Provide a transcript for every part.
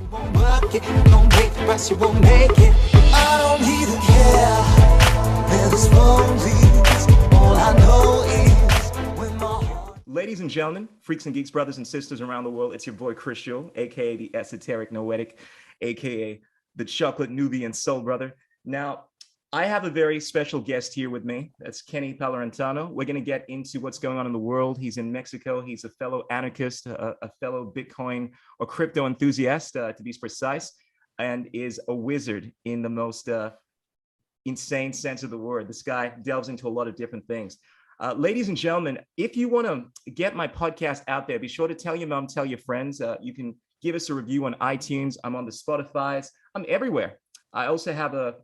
You won't work it, don't wait the rest, you won't make it. I don't even care where this road leads. All I know is when my heart... Ladies and gentlemen, freaks and geeks, brothers and sisters around the world, it's your boy Christian, aka the esoteric noetic, aka the chocolate Nubian soul brother. Now, I have a very special guest here with me. That's Kenny Palurintano. We're going to get into what's going on in the world. He's in Mexico. He's a fellow anarchist, a fellow Bitcoin or crypto enthusiast, to be precise, and is a wizard in the most insane sense of the word. This guy delves into a lot of different things. Ladies and gentlemen, if you want to get my podcast out there, be sure to tell your mom, tell your friends. You can give us a review on iTunes. I'm on the Spotify's. I'm everywhere. I also have a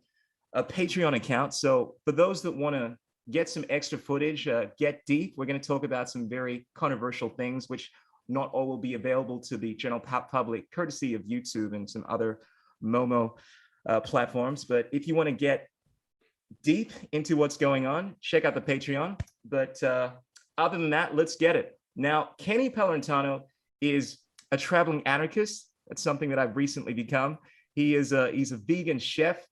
Patreon account. So for those that want to get some extra footage, get deep, we're going to talk about some very controversial things, which not all will be available to the general public, courtesy of YouTube and some other Momo platforms. But if you want to get deep into what's going on, check out the Patreon. But other than that, let's get it. Now, Kenny Palurintano is a traveling anarchist. That's something that I've recently become. He's a vegan chef.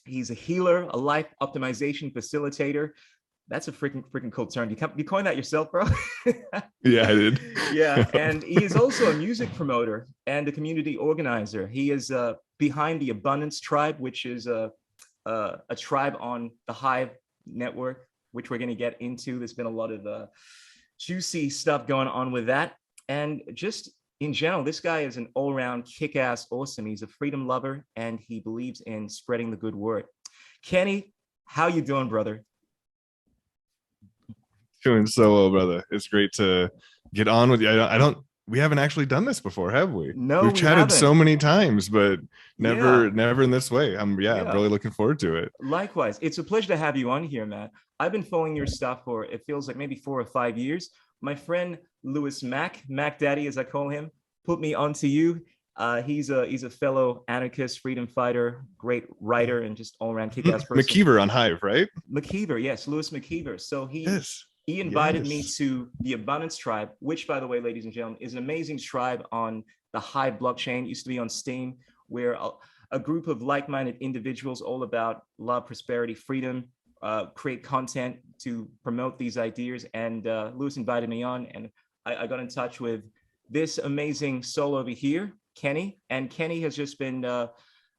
He's a healer, a life optimization facilitator. That's a freaking cool term. You coined that yourself, bro? Yeah, I did. Yeah, and he is also a music promoter and a community organizer. He is behind the Abundance Tribe, which is a tribe on the Hive network, which we're going to get into. There's been a lot of juicy stuff going on with that. And just in general, this guy is an all-around kick-ass awesome. He's a freedom lover, and he believes in spreading the good word. Kenny, how you doing, brother? Doing so well, brother. It's great to get on with you. We haven't actually done this before, have we? No, we've chatted haven't. so many times, but never in this way. I'm really looking forward to it. Likewise. It's a pleasure to have you on here, Matt. I've been following your stuff for, it feels like maybe 4 or 5 years. My friend Lewis Mac Daddy, as I call him, put me onto you. He's a fellow anarchist, freedom fighter, great writer, and just all-around kick-ass person. McKeever on Hive, right? McKeever, yes, Lewis McKeever. So he invited me to the Abundance Tribe, which, by the way, ladies and gentlemen, is an amazing tribe on the Hive blockchain. It used to be on Steam, where a group of like-minded individuals all about love, prosperity, freedom, create content to promote these ideas. And Lewis invited me on, and I got in touch with this amazing soul over here, Kenny. And Kenny has just been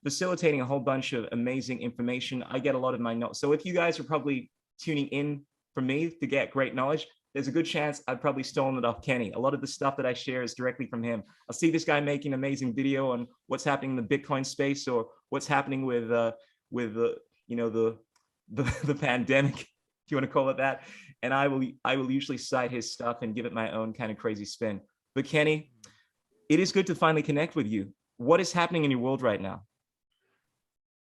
facilitating a whole bunch of amazing information. I get a lot of my notes. So if you guys are probably tuning in for me to get great knowledge, there's a good chance I've probably stolen it off Kenny. A lot of the stuff that I share is directly from him. I'll see this guy making an amazing video on what's happening in the Bitcoin space, or what's happening with the pandemic, if you want to call it that. And I will usually cite his stuff and give it my own kind of crazy spin. But Kenny, it is good to finally connect with you. What is happening in your world right now?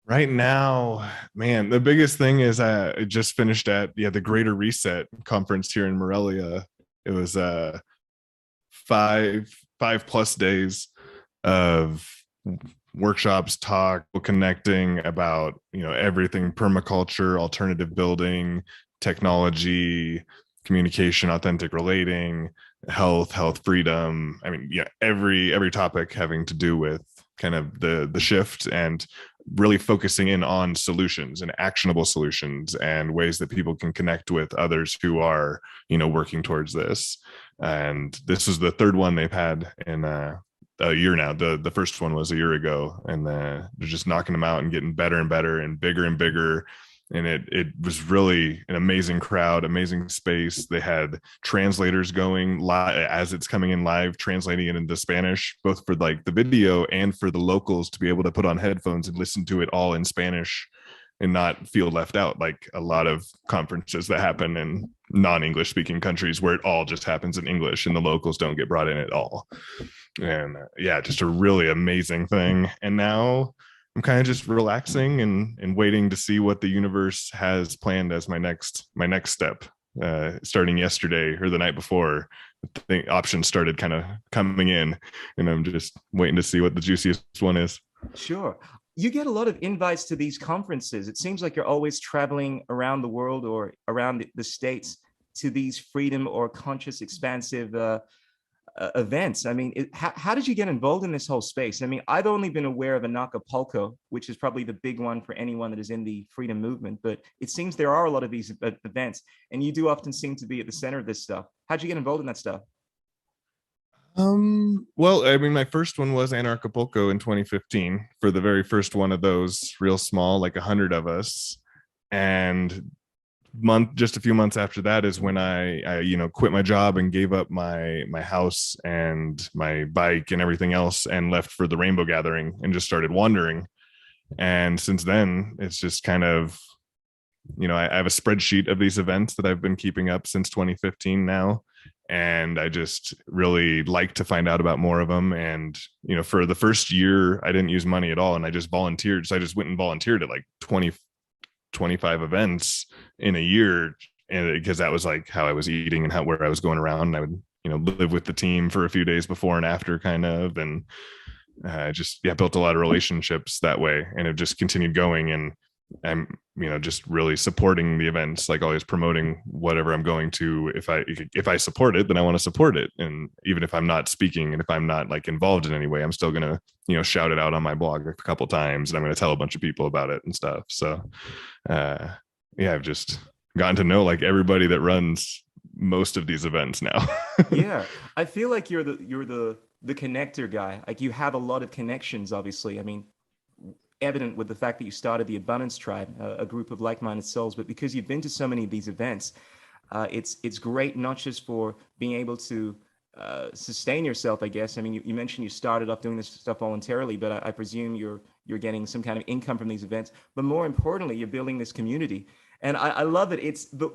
Right now, man, the biggest thing is I just finished at the Greater Reset conference here in Morelia. It was 5+ days of workshops, talk, connecting about everything: permaculture, alternative building, technology, communication, authentic relating, health freedom. I mean, every topic having to do with kind of the shift, and really focusing in on solutions and actionable solutions and ways that people can connect with others who are, working towards this. And this is the third one they've had in a year now. The first one was a year ago, and they're just knocking them out and getting better and better and bigger. And it was really an amazing crowd, amazing space. They had translators going live as it's coming in live, translating it into Spanish, both for like the video and for the locals to be able to put on headphones and listen to it all in Spanish and not feel left out, like a lot of conferences that happen in non-English speaking countries where it all just happens in English and the locals don't get brought in at all. And just a really amazing thing. And now I'm kind of just relaxing and waiting to see what the universe has planned as my next step. Starting yesterday or the night before, the options started kind of coming in, and I'm just waiting to see what the juiciest one is. Sure. You get a lot of invites to these conferences. It seems like you're always traveling around the world or around the States to these freedom or conscious, expansive events. I mean, how did you get involved in this whole space? I mean, I've only been aware of Anarchapulco, which is probably the big one for anyone that is in the freedom movement, but it seems there are a lot of these events, and you do often seem to be at the center of this stuff. How'd you get involved in that stuff? Well, I mean, my first one was Anarchapulco in 2015 for the very first one of those, real small, like 100 of us. And just a few months after that is when I quit my job and gave up my house and my bike and everything else and left for the Rainbow Gathering and just started wandering. And since then, it's just kind of, I have a spreadsheet of these events that I've been keeping up since 2015 now. And I just really like to find out about more of them. And, for the first year, I didn't use money at all. And I just volunteered. So I just went and volunteered at like 25 events in a year. And because that was like how I was eating and where I was going around. And I would, live with the team for a few days before and after kind of. And built a lot of relationships that way. And it just continued going. And I'm, just really supporting the events, like always promoting whatever I'm going to. If I support it, then I want to support it. And even if I'm not speaking and if I'm not like involved in any way, I'm still going to, shout it out on my blog a couple times and I'm going to tell a bunch of people about it and stuff. So, I've just gotten to know like everybody that runs most of these events now. Yeah. I feel like you're the connector guy. Like you have a lot of connections, obviously. I mean, evident with the fact that you started the Abundance Tribe, a group of like-minded souls, but because you've been to so many of these events, it's great not just for being able to sustain yourself, I guess. I mean, you mentioned you started off doing this stuff voluntarily, but I presume you're getting some kind of income from these events. But more importantly, you're building this community, and I love it.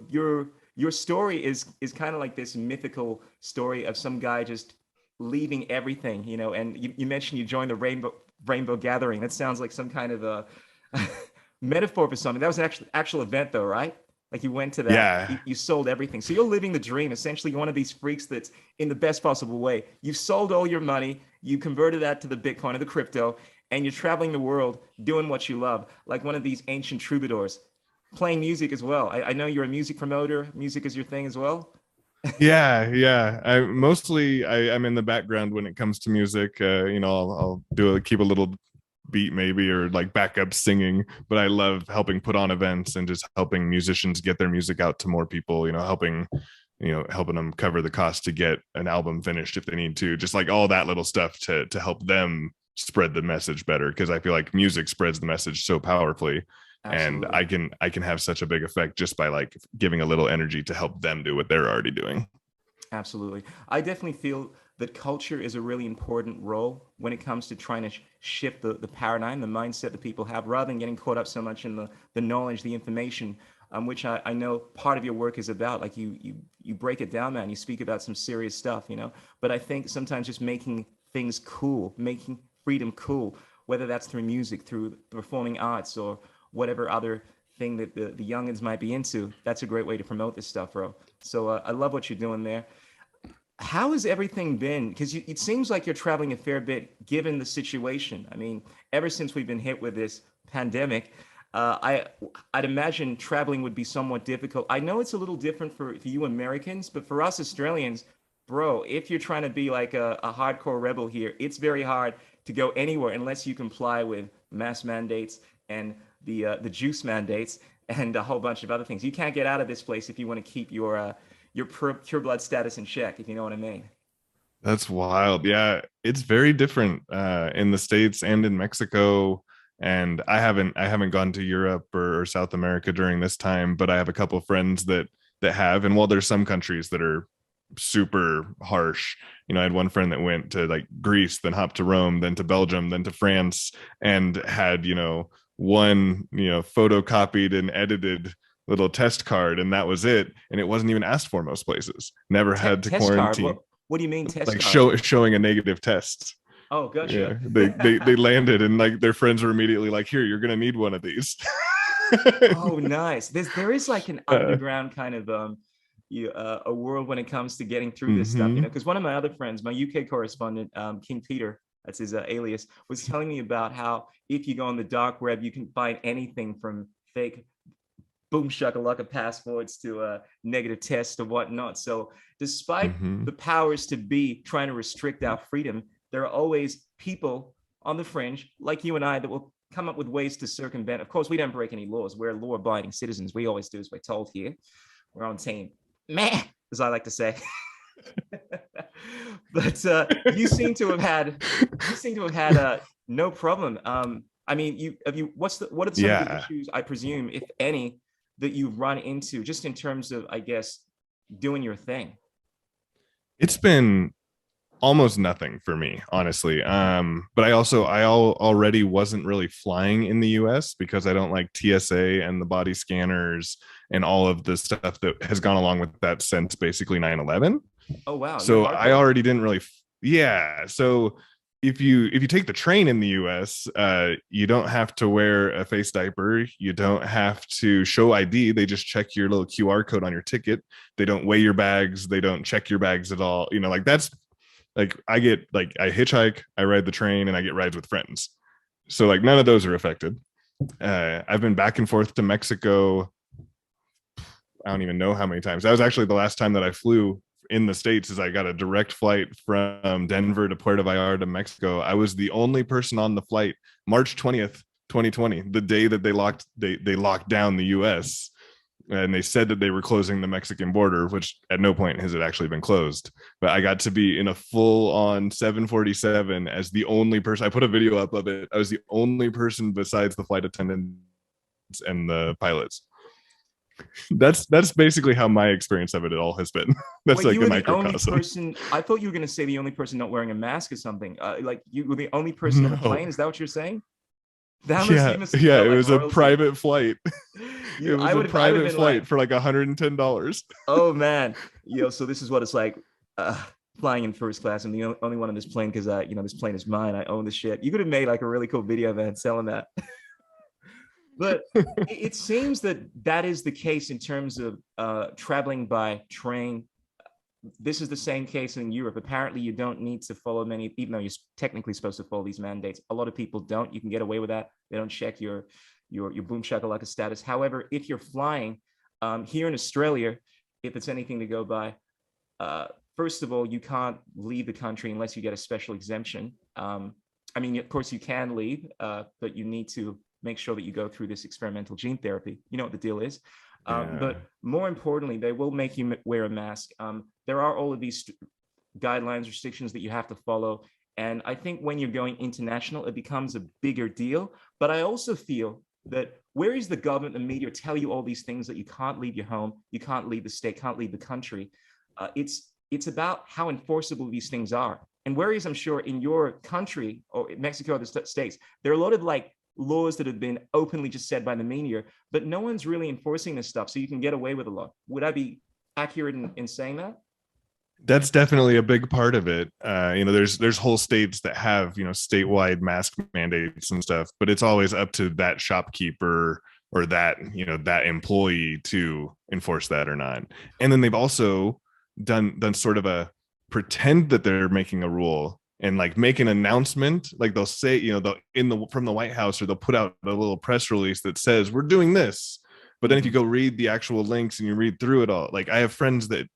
Your story is kind of like this mythical story of some guy just leaving everything, and you mentioned you joined the Rainbow Gathering. That sounds like some kind of a metaphor for something. That was an actual event though, right? Like you went to that, Yeah. you sold everything. So you're living the dream. Essentially, you're one of these freaks that's in the best possible way. You've sold all your money, you converted that to the Bitcoin or the crypto, and you're traveling the world doing what you love, like one of these ancient troubadours, playing music as well. I know you're a music promoter. Music is your thing as well. Yeah. I'm in the background when it comes to music. I'll keep a little beat maybe or like backup singing, but I love helping put on events and just helping musicians get their music out to more people, helping them cover the cost to get an album finished if they need to, just like all that little stuff to help them spread the message better, because I feel like music spreads the message so powerfully. Absolutely. And I can have such a big effect just by like giving a little energy to help them do what they're already doing. Absolutely. I definitely feel that culture is a really important role when it comes to trying to shift the paradigm, the mindset that people have, rather than getting caught up so much in the knowledge, the information, which I know part of your work is about. Like you break it down, man. You speak about some serious stuff, but I think sometimes just making things cool, making freedom cool, whether that's through music, through performing arts, or whatever other thing that the youngins might be into, that's a great way to promote this stuff, bro. So I love what you're doing there. How has everything been? Because it seems like you're traveling a fair bit given the situation. I mean, ever since we've been hit with this pandemic, I'd imagine traveling would be somewhat difficult. I know it's a little different for you Americans, but for us Australians, bro, if you're trying to be like a hardcore rebel here, it's very hard to go anywhere unless you comply with mask mandates and the juice mandates and a whole bunch of other things. You can't get out of this place if you want to keep your pure blood status in check, if you know what I mean. That's wild. Yeah, it's very different in the States and in Mexico. And I haven't gone to Europe or South America during this time, but I have a couple of friends that have. And while there's some countries that are super harsh, I had one friend that went to like Greece, then hopped to Rome, then to Belgium, then to France, and had one photocopied and edited little test card, and that was it. And it wasn't even asked for most places. Never had to test quarantine. Card? What do you mean test like card? showing a negative test. Oh, gotcha. Yeah, they landed, and like their friends were immediately like, "Here, you're gonna need one of these." Oh, nice. There is like an underground kind of a world when it comes to getting through this stuff, because one of my other friends, my UK correspondent, King Peter, that's his alias, was telling me about how if you go on the dark web, you can find anything from fake boom shakalaka passports to negative tests and whatnot. So despite the powers to be trying to restrict our freedom, there are always people on the fringe like you and I that will come up with ways to circumvent. Of course, we don't break any laws. We're law-abiding citizens. We always do as we're told here. We're on team meh, as I like to say. But you seem to have had no problem. I mean, what are some of the issues, I presume, if any, that you've run into just in terms of, I guess, doing your thing? It's been almost nothing for me, honestly. But I already wasn't really flying in the US because I don't like TSA and the body scanners and all of the stuff that has gone along with that since basically 9/11. Oh wow. So I already didn't really so if you take the train in the US, you don't have to wear a face diaper, you don't have to show ID, they just check your little QR code on your ticket, they don't weigh your bags, they don't check your bags at all, you know, like that's like I hitchhike, I ride the train, and I get rides with friends. So like none of those are affected. I've been back and forth to Mexico, I don't even know how many times. That was actually the last time that I flew in the States, is I got a direct flight from Denver to Puerto Vallarta, Mexico. I was the only person on the flight, March 20th, 2020, the day that they locked down the US. And they said that they were closing the Mexican border, which at no point has it actually been closed. But I got to be in a full-on 747 as the only person. I put a video up of it. I was the only person besides the flight attendants and the pilots. That's basically how my experience of it all has been. That's Wait, like a microcosm. I thought you were going to say the only person not wearing a mask or something. Like you were the only person on the plane. Is that what you're saying? It was a private flight. It was a private flight for like $110. Oh man, so this is what it's like flying in first class. I'm the only one on this plane because this plane is mine. I own the shit. You could have made like a really cool video, man, selling that. But it seems that is the case in terms of traveling by train. This is the same case in Europe. Apparently, you don't need to follow many, even though you're technically supposed to follow these mandates. A lot of people don't. You can get away with that. They don't check your boom shakalaka status. However, if you're flying here in Australia, if it's anything to go by, first of all, you can't leave the country unless you get a special exemption. I mean, of course, you can leave, but you need to make sure that you go through this experimental gene therapy. You know what the deal is. But more importantly, they will make you wear a mask. There are all of these guidelines, restrictions that you have to follow. And I think when you're going international, it becomes a bigger deal. But I also feel that where is the government and media tell you all these things that you can't leave your home, you can't leave the state, can't leave the country. It's about how enforceable these things are. And whereas I'm sure in your country or Mexico or the States, there are a lot of like laws that have been openly just said by the media, but no one's really enforcing this stuff. So you can get away with a lot. Would I be accurate in saying that? That's definitely a big part of it. There's whole states that have, statewide mask mandates and stuff, but it's always up to that shopkeeper or that employee to enforce that or not. And then they've also done sort of a pretend that they're making a rule and like make an announcement, like they'll say, from the White House, or they'll put out a little press release that says we're doing this. But then if you go read the actual links and you read through it all, like I have friends that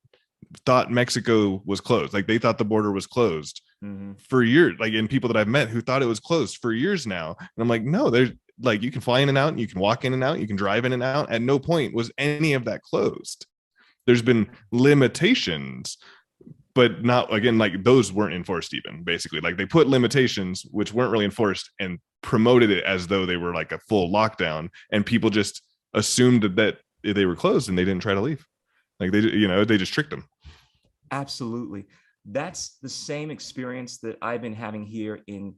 thought Mexico was closed, like they thought the border was closed for years, like, and people that I've met who thought it was closed for years now. And I'm like, no, there's like, you can fly in and out, and you can walk in and out, you can drive in and out. At no point was any of that closed. There's been limitations, but not, again, like those weren't enforced even, basically. Like they put limitations which weren't really enforced and promoted it as though they were like a full lockdown, and people just assumed that they were closed and they didn't try to leave. Like they just tricked them. Absolutely. That's the same experience that I've been having here in,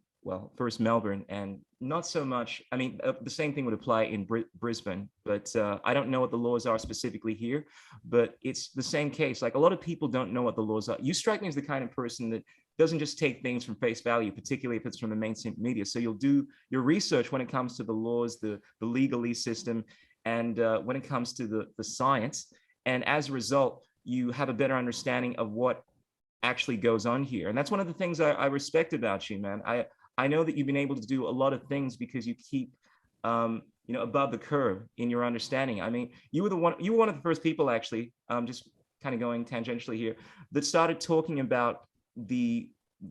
first Melbourne, and not so much. I mean, the same thing would apply in Brisbane, but I don't know what the laws are specifically here, but it's the same case. Like a lot of people don't know what the laws are. You strike me as the kind of person that doesn't just take things from face value, particularly if it's from the mainstream media. So you'll do your research when it comes to the laws, the legalese system, and when it comes to the science. And as a result, you have a better understanding of what actually goes on here. And that's one of the things I respect about you, man. I know that you've been able to do a lot of things because you keep above the curve in your understanding. I mean, you were one of the first people, actually, just kind of going tangentially here, that started talking about the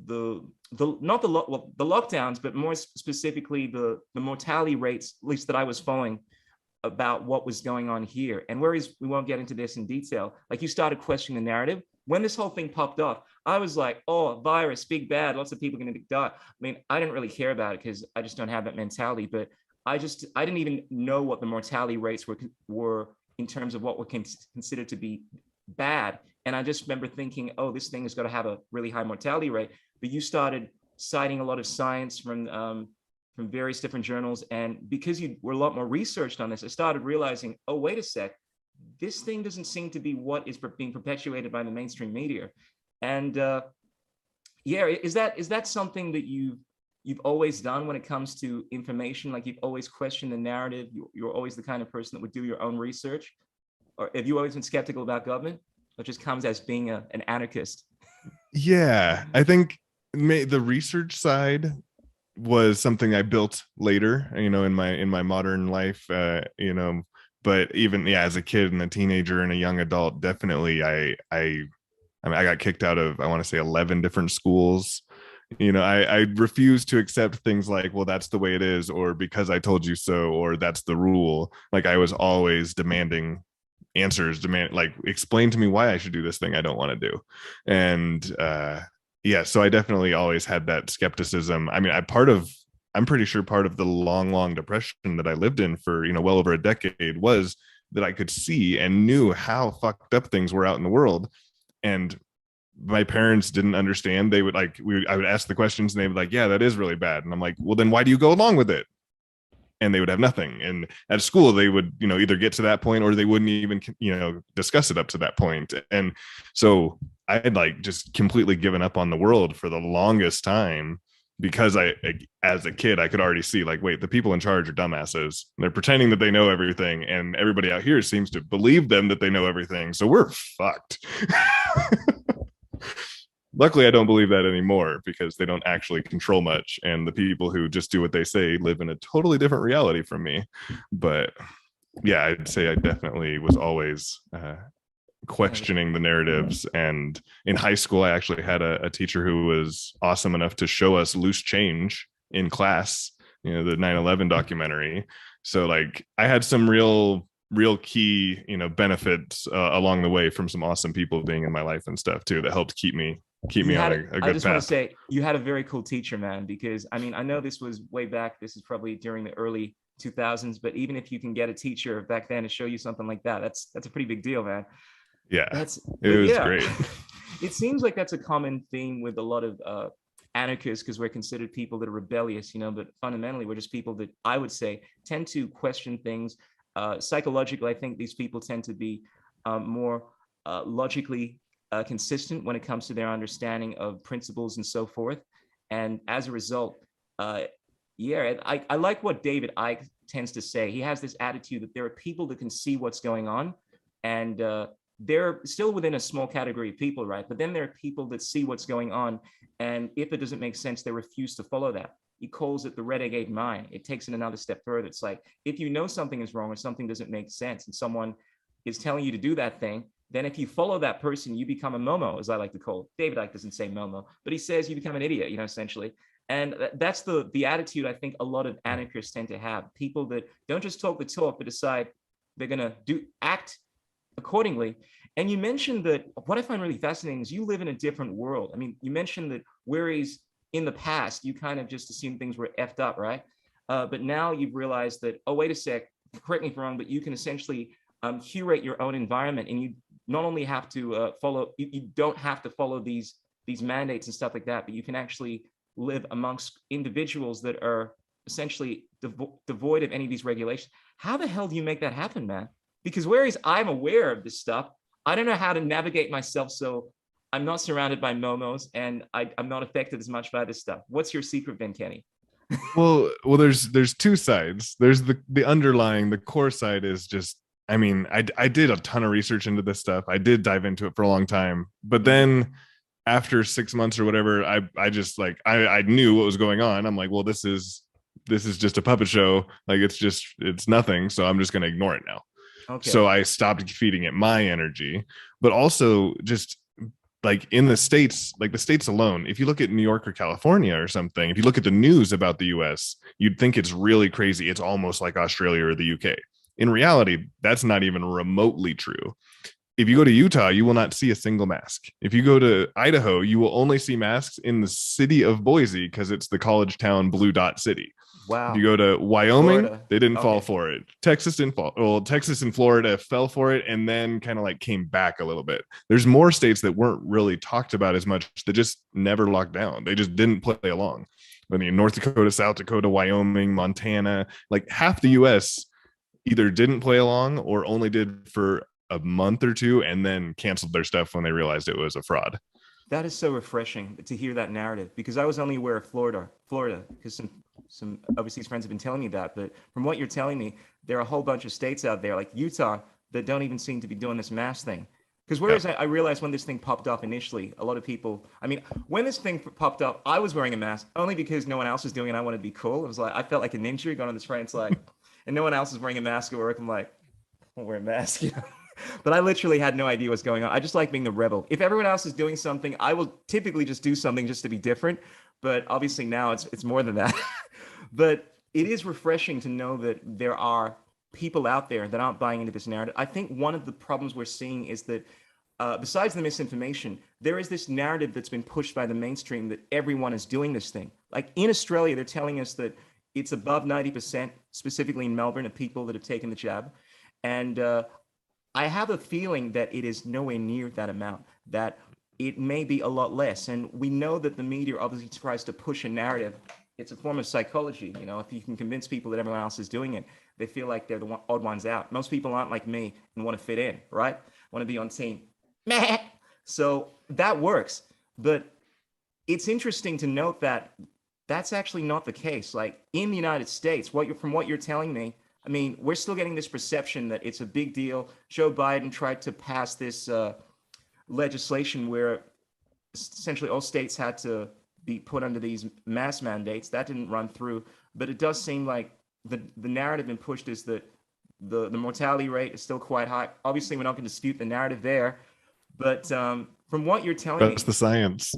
not the the lockdowns, but more specifically the mortality rates, at least that I was following, about what was going on here. And whereas we won't get into this in detail, like you started questioning the narrative. When this whole thing popped off, I was like, oh, virus, big bad, lots of people are going to die. I mean, I didn't really care about it because I just don't have that mentality. But I didn't even know what the mortality rates were in terms of what were considered to be bad. And I just remember thinking, oh, this thing is going to have a really high mortality rate. But you started citing a lot of science from various different journals. And because you were a lot more researched on this, I started realizing, oh, wait a sec, this thing doesn't seem to be what is being perpetuated by the mainstream media. And yeah, is that something that you've always done when it comes to information? Like you've always questioned the narrative? You're always the kind of person that would do your own research? Or have you always been skeptical about government? Or just comes as being an anarchist? Yeah, I think the research side was something I built later, in my modern life, but even, yeah, as a kid and a teenager and a young adult, definitely I mean, I got kicked out of, I want to say 11 different schools. I refuse to accept things like, well, that's the way it is, or because I told you so, or that's the rule. Like I was always demanding answers, like explain to me why I should do this thing I don't want to do. And yeah, so I definitely always had that skepticism. I mean, I'm pretty sure part of the long depression that I lived in for, well over a decade was that I could see and knew how fucked up things were out in the world. And my parents didn't understand. They would I would ask the questions and they would like, yeah, that is really bad. And I'm like, well, then why do you go along with it? And they would have nothing. And at school, they would, either get to that point or they wouldn't even, discuss it up to that point. And so I had just completely given up on the world for the longest time because as a kid, I could already see wait, the people in charge are dumbasses. They're pretending that they know everything. And everybody out here seems to believe them that they know everything. So we're fucked. Luckily, I don't believe that anymore because they don't actually control much. And the people who just do what they say live in a totally different reality from me. But yeah, I'd say I definitely was always questioning the narratives. And in high school, I actually had a teacher who was awesome enough to show us Loose Change in class, the 9/11 documentary. So I had some real key, benefits along the way from some awesome people being in my life and stuff too, that helped keep me on a good path. I just want to say you had a very cool teacher, man, because I mean, I know this was way back. This is probably during the early 2000s, but even if you can get a teacher back then to show you something like that, that's a pretty big deal, man. Yeah, it was great. It seems like that's a common theme with a lot of anarchists because we're considered people that are rebellious, but fundamentally we're just people that I would say tend to question things. Psychologically, I think these people tend to be more logically consistent when it comes to their understanding of principles and so forth. And as a result, yeah, I like what David Icke tends to say. He has this attitude that there are people that can see what's going on, and they're still within a small category of people, right? But then there are people that see what's going on, and if it doesn't make sense, they refuse to follow that. He calls it the renegade mind. It takes it another step further. It's like, if you know something is wrong or something doesn't make sense and someone is telling you to do that thing, then if you follow that person, you become a Momo, as I like to call it. David Icke doesn't say Momo, but he says you become an idiot, essentially. And that's the attitude I think a lot of anarchists tend to have. People that don't just talk the talk, but decide they're going to act accordingly. And you mentioned that what I find really fascinating is you live in a different world. I mean, you mentioned that whereas in the past, you kind of just assumed things were effed up, right? But now you've realized that, oh, wait a sec, correct me if I'm wrong, but you can essentially curate your own environment, and you not only have to you don't have to follow these mandates and stuff like that, but you can actually live amongst individuals that are essentially devoid of any of these regulations. How the hell do you make that happen, man? Because whereas I'm aware of this stuff, I don't know how to navigate myself so I'm not surrounded by momos and I'm not affected as much by this stuff. What's your secret, Ben Kenny? well, there's two sides. There's the underlying, the core side is just, I mean, I did a ton of research into this stuff. I did dive into it for a long time, but then after 6 months or whatever, I just I knew what was going on. I'm like, well, this is this is just a puppet show. Like it's nothing. So I'm just going to ignore it now. Okay. So I stopped feeding it my energy, but also just like in the States, like the States alone, if you look at New York or California or something, if you look at the news about the US, you'd think it's really crazy. It's almost like Australia or the UK. In reality, that's not even remotely true. If you go to Utah, you will not see a single mask. If you go to Idaho, you will only see masks in the city of Boise because it's the college town blue dot city. Wow. If you go to Wyoming, Florida. they didn't fall for it. Texas didn't fall. Well, Texas and Florida fell for it and then kind of like came back a little bit. There's more states that weren't really talked about as much that just never locked down. They just didn't play along. I mean, North Dakota, South Dakota, Wyoming, Montana, like half the US either didn't play along or only did for a month or two and then canceled their stuff when they realized it was a fraud. That is so refreshing to hear that narrative, because I was only aware of Florida, because some overseas friends have been telling me that. But from what you're telling me, there are a whole bunch of states out there like Utah that don't even seem to be doing this mask thing. Because whereas I realized when this thing popped up initially, a lot of people, I mean, when this thing popped up, I was wearing a mask only because no one else was doing it. I wanted to be cool. It was like, I felt like a ninja going on this train. It's like, and no one else is wearing a mask at work. I'm like, I'll wear a mask, you know? But I literally had no idea what's going on. I just like being the rebel. If everyone else is doing something, I will typically just do something just to be different. But obviously now it's more than that. But it is refreshing to know that there are people out there that aren't buying into this narrative. I think one of the problems we're seeing is that besides the misinformation, there is this narrative that's been pushed by the mainstream that everyone is doing this thing. Like in Australia, they're telling us that it's above 90%, specifically in Melbourne, of people that have taken the jab. And I have a feeling that it is nowhere near that amount, that it may be a lot less. And we know that the media obviously tries to push a narrative. It's a form of psychology. You know, if you can convince people that everyone else is doing it, they feel like they're the odd ones out. Most people aren't like me and want to fit in, right? Want to be on team. Meh. So that works. But it's interesting to note that that's actually not the case. Like in the United States, from what you're telling me, I mean, we're still getting this perception that it's a big deal. Joe Biden tried to pass this legislation where essentially all states had to be put under these mask mandates. That didn't run through. But it does seem like the narrative been pushed is that the mortality rate is still quite high. Obviously, we're not going to dispute the narrative there. But from what you're telling me... That's the science.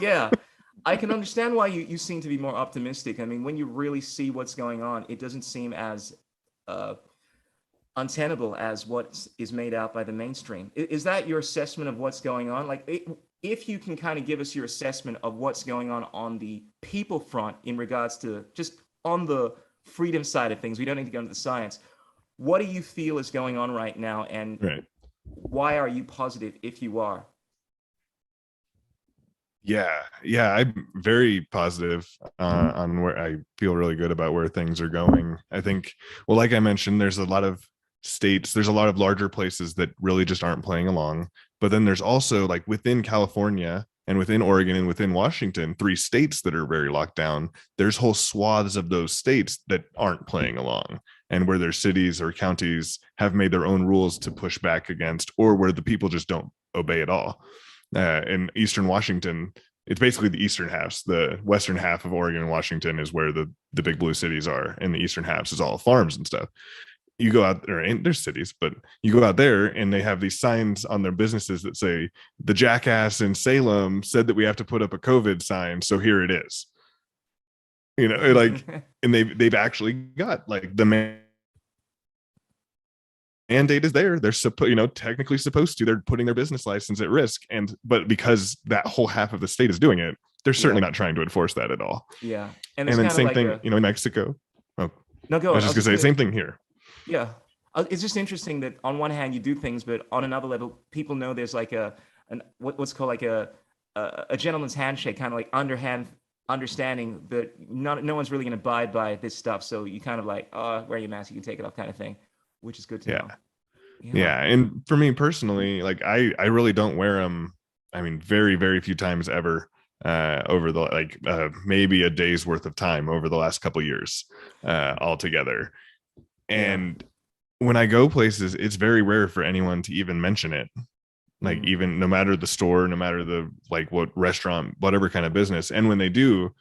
Yeah. I can understand why you seem to be more optimistic. I mean, when you really see what's going on, it doesn't seem as untenable as what is made out by the mainstream. Is that your assessment of what's going on? Like, if you can kind of give us your assessment of what's going on the people front in regards to just on the freedom side of things, we don't need to go into the science. What do you feel is going on right now, and why are you positive if you are? Yeah, I'm very positive on where I feel really good about where things are going. I think, well, like I mentioned, there's a lot of states, there's a lot of larger places that really just aren't playing along. But then there's also like within California and within Oregon and within Washington, 3 states that are very locked down. There's whole swaths of those states that aren't playing along, and where their cities or counties have made their own rules to push back against, or where the people just don't obey at all. In Eastern Washington, it's basically the eastern halves. The western half of Oregon and Washington is where the big blue cities are, and the eastern halves is all farms and stuff. You go out there, and there's cities, but you go out there and they have these signs on their businesses that say, the jackass in Salem said that we have to put up a COVID sign, so here it is. You know, like, and they've actually got like the mandate is there. They're technically supposed to. They're putting their business license at risk, but because that whole half of the state is doing it, they're certainly not trying to enforce that at all. Yeah, and then same thing, in Mexico. Oh, no, go. I was just gonna say same thing here. Yeah, it's just interesting that on one hand you do things, but on another level, people know there's like what's called like a gentleman's handshake, kind of like underhand understanding that no one's really going to abide by this stuff. So you kind of like, wear your mask, you can take it off, kind of thing, which is good to know. Yeah. And for me personally, like I really don't wear them. I mean, very, very few times ever over the maybe a day's worth of time over the last couple years altogether. And when I go places, it's very rare for anyone to even mention it. Like even no matter the store, no matter the what restaurant, whatever kind of business. And when they do,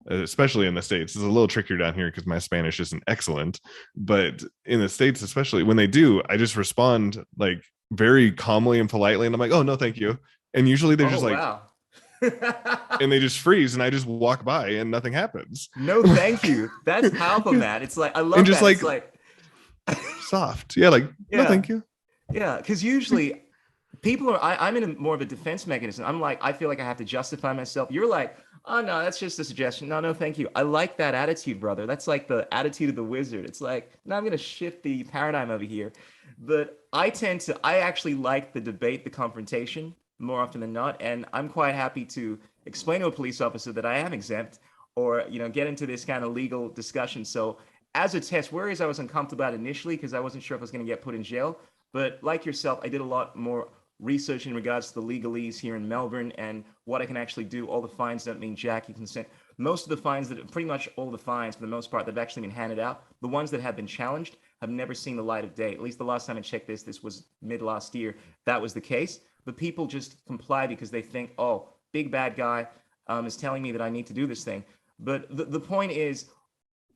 especially in the States. It's a little trickier down here because my Spanish isn't excellent, but in the States, especially when they do, I just respond like very calmly and politely, and I'm like, oh no, thank you. And usually they're Oh just like, wow. and they just freeze, and I just walk by and nothing happens. No, thank you. That's powerful, man. It's like I And love just that. like It's like soft. Yeah, like, no, yeah, thank you. yeah. Because usually people are. I'm in a more of a defense mechanism. I'm like I feel like I have to justify myself. You're like, oh no, that's just a suggestion. No, no, thank you. I like that attitude, brother. That's like the attitude of the wizard. It's like, no, I'm gonna shift the paradigm over here. But I actually like the debate, the confrontation more often than not, and I'm quite happy to explain to a police officer that I am exempt, or get into this kind of legal discussion. So as a test, whereas I was uncomfortable about it initially because I wasn't sure if I was going to get put in jail, but like yourself, I did a lot more research in regards to the legalese here in Melbourne and what I can actually do. All the fines don't mean jack. You can send most of the fines pretty much all the fines for the most part that have actually been handed out. The ones that have been challenged have never seen the light of day. At least the last time I checked this was mid last year. That was the case. But people just comply because they think, oh, big bad guy is telling me that I need to do this thing. But the point is,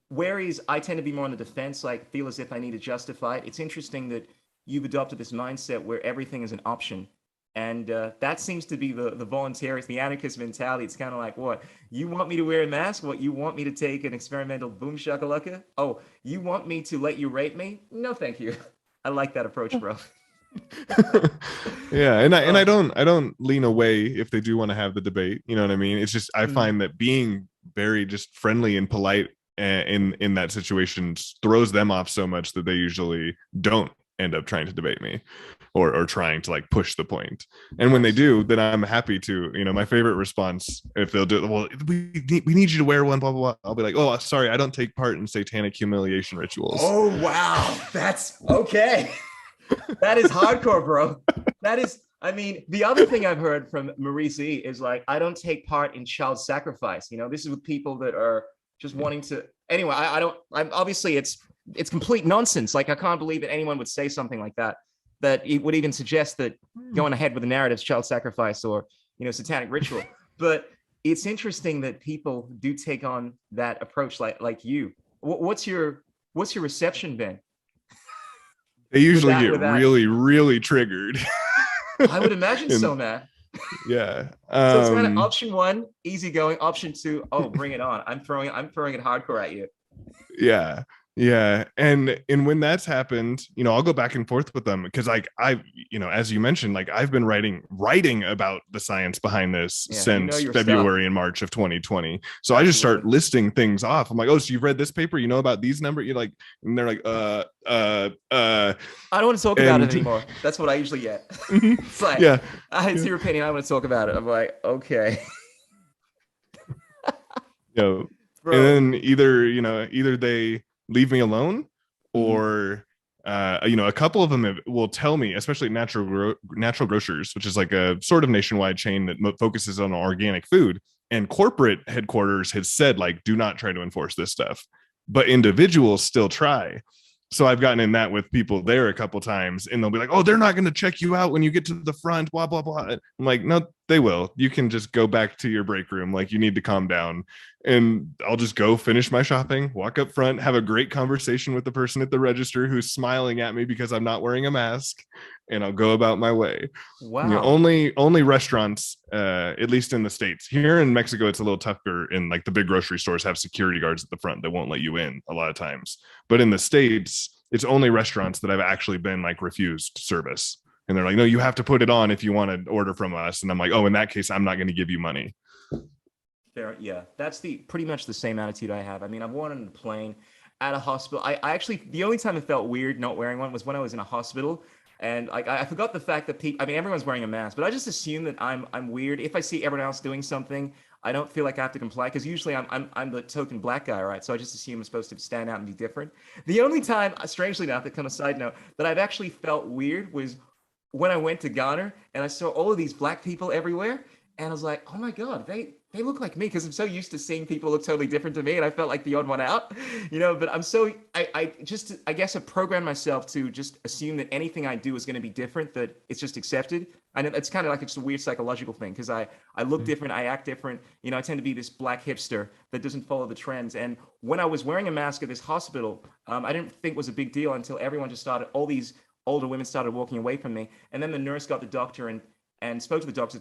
whereas I tend to be more on the defense, like feel as if I need to justify it. It's interesting that you've adopted this mindset where everything is an option. And that seems to be the voluntarist, the anarchist mentality. It's kind of like, what? You want me to wear a mask? What? You want me to take an experimental boom shakalaka? Oh, you want me to let you rape me? No, thank you. I like that approach, bro. Yeah, and I Oh, don't lean away if they do want to have the debate. You know what I mean? It's just I mm, find that being very just friendly and polite in that situation throws them off so much that they usually don't end up trying to debate me or trying to like push the point. And when they nice. do, then I'm happy to, my favorite response, if they'll do it, well, we need you to wear one, blah blah blah, I'll be like, oh sorry, I don't take part in satanic humiliation rituals. Oh, wow. That's okay. That is hardcore, bro. That is, I mean, the other thing I've heard from Maurice E is like, I don't take part in child sacrifice. This is with people that are just wanting to. Anyway, I don't. I'm obviously it's complete nonsense. Like I can't believe that anyone would say something like that. That it would even suggest that going ahead with the narrative is child sacrifice or satanic ritual. But it's interesting that people do take on that approach, like you. What's your reception been They with usually that? get With that, really really triggered. I would imagine so, And man. yeah, So it's kind of option one, easy going. Option two, oh, bring it on. I'm throwing it hardcore at you. yeah, yeah. And when that's happened, I'll go back and forth with them because like as you mentioned, like I've been writing about the science behind this Yeah, you know since your stuff. February and March of 2020. So I just start Absolutely. listing things off. I'm like, oh, so you've read this paper, about these numbers, you're like, and they're like I don't want to talk about it and anymore. That's what I usually get. It's like, yeah, it's yeah. your opinion. I want to talk about it. I'm like, okay, you know, and bro. then either they leave me alone, Mhm. or a couple of them will tell me, especially natural grocers, which is like a sort of nationwide chain that focuses on organic food, and corporate headquarters has said like, do not try to enforce this stuff, but individuals still try. So I've gotten in that with people there a couple times, and they'll be like, oh, they're not going to check you out when you get to the front, blah blah blah. I'm like, no, they will. You can just go back to your break room. Like, you need to calm down. And I'll just go finish my shopping, walk up front, have a great conversation with the person at the register who's smiling at me because I'm not wearing a mask, and I'll go about my way. Wow. Only restaurants, at least in the States. Here in Mexico, it's a little tougher, and like the big grocery stores have security guards at the front that won't let you in a lot of times. But in the States, it's only restaurants that I've actually been like refused service, and they're like, no, you have to put it on if you want to order from us. And I'm like, oh, in that case, I'm not going to give you money. Fair. Yeah, that's the pretty much the same attitude I have. I mean, I've worn it on a plane, at a hospital. I actually the only time it felt weird not wearing one was when I was in a hospital. And like I forgot the fact that people, I mean, everyone's wearing a mask, but I just assume that I'm weird. If I see everyone else doing something, I don't feel like I have to comply because usually I'm the token black guy, right? So I just assume I'm supposed to stand out and be different. The only time, strangely enough, that kind of side note, that I've actually felt weird was when I went to Ghana and I saw all of these black people everywhere, and I was like, oh my god, they look like me, because I'm so used to seeing people look totally different to me, and I felt like the odd one out, but I guess I programmed myself to just assume that anything I do is going to be different, that it's just accepted. And it's kind of like it's a weird psychological thing, because I look different, I act different. I tend to be this black hipster that doesn't follow the trends. And when I was wearing a mask at this hospital, I didn't think it was a big deal until everyone just started, all these older women started walking away from me. And then the nurse got the doctor and spoke to the doctor,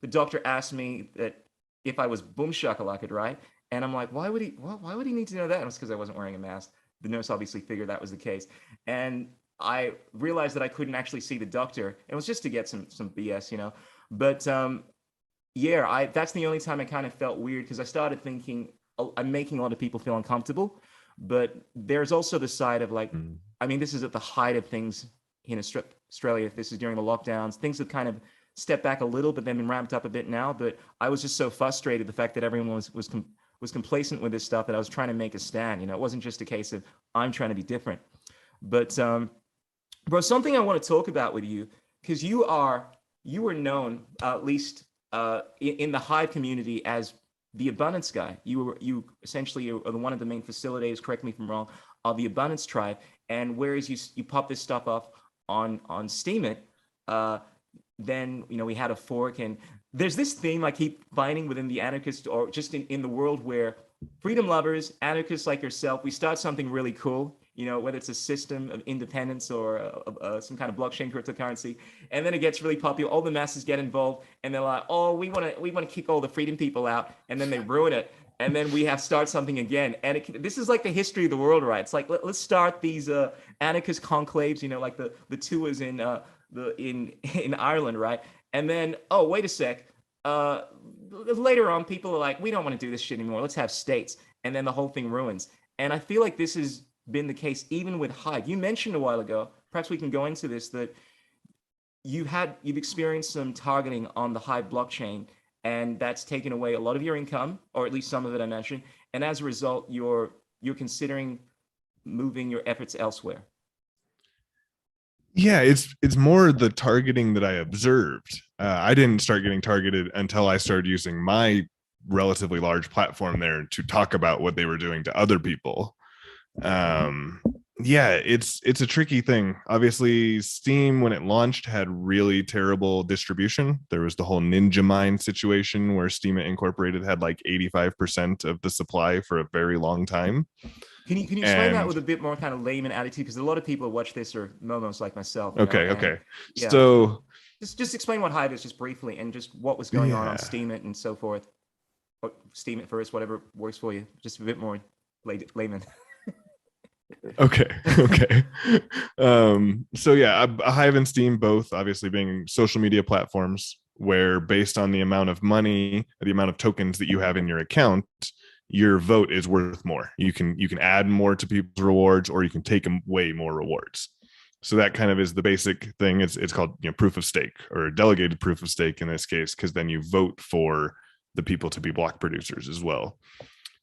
the doctor asked me that if I was boom shakalaka, right? And I'm like, why would he need to know that? And it was because I wasn't wearing a mask. The nurse obviously figured that was the case. And I realized that I couldn't actually see the doctor. It was just to get some BS. But yeah, that's the only time I kind of felt weird, because I started thinking, oh, I'm making a lot of people feel uncomfortable. But there's also the side of like, I mean, this is at the height of things in Australia. This is during the lockdowns. Things have kind of stepped back a little, but then been ramped up a bit now. But I was just so frustrated, the fact that everyone was complacent with this stuff, that I was trying to make a stand. It wasn't just a case of I'm trying to be different. But bro, something I want to talk about with you, because you were known, at least in the Hive community, as the abundance guy. You essentially are one of the main facilitators, correct me if I'm wrong, of the abundance tribe. And whereas you pop this stuff off on Steam It, then we had a fork, and there's this theme I keep finding within the anarchist, or just in the world, where freedom lovers, anarchists like yourself, we start something really cool, whether it's a system of independence or some kind of blockchain cryptocurrency, and then it gets really popular, all the masses get involved, and they're like, oh, we want to kick all the freedom people out, and then they ruin it, and then we have to start something again. And this is like the history of the world, right? It's like, let's start these anarchist conclaves, like the tours in Ireland, right? And then, oh, wait a sec. Later on, people are like, we don't want to do this shit anymore. Let's have states. And then the whole thing ruins. And I feel like this has been the case even with Hive. You mentioned a while ago, perhaps we can go into this, that you've experienced some targeting on the Hive blockchain, and that's taken away a lot of your income, or at least some of it I mentioned. And as a result, you're considering moving your efforts elsewhere. Yeah, it's more the targeting that I observed. I didn't start getting targeted until I started using my relatively large platform there to talk about what they were doing to other people. Yeah, it's a tricky thing. Obviously, Steam, when it launched, had really terrible distribution. There was the whole Ninja Mine situation where Steam Incorporated had like 85% of the supply for a very long time. Can you explain that with a bit more kind of layman attitude? Because a lot of people who watch this are momos like myself. Okay. Yeah. So just explain what Hive is, just briefly, and just what was going on Steam It and so forth. Or Steam It first, whatever works for you. Just a bit more layman. Okay. So yeah, Hive and Steam both obviously being social media platforms where, based on the amount of money, the amount of tokens that you have in your account, your vote is worth more. You can add more to people's rewards, or you can take away more rewards. So that kind of is the basic thing. It's called proof of stake, or delegated proof of stake in this case, because then you vote for the people to be block producers as well.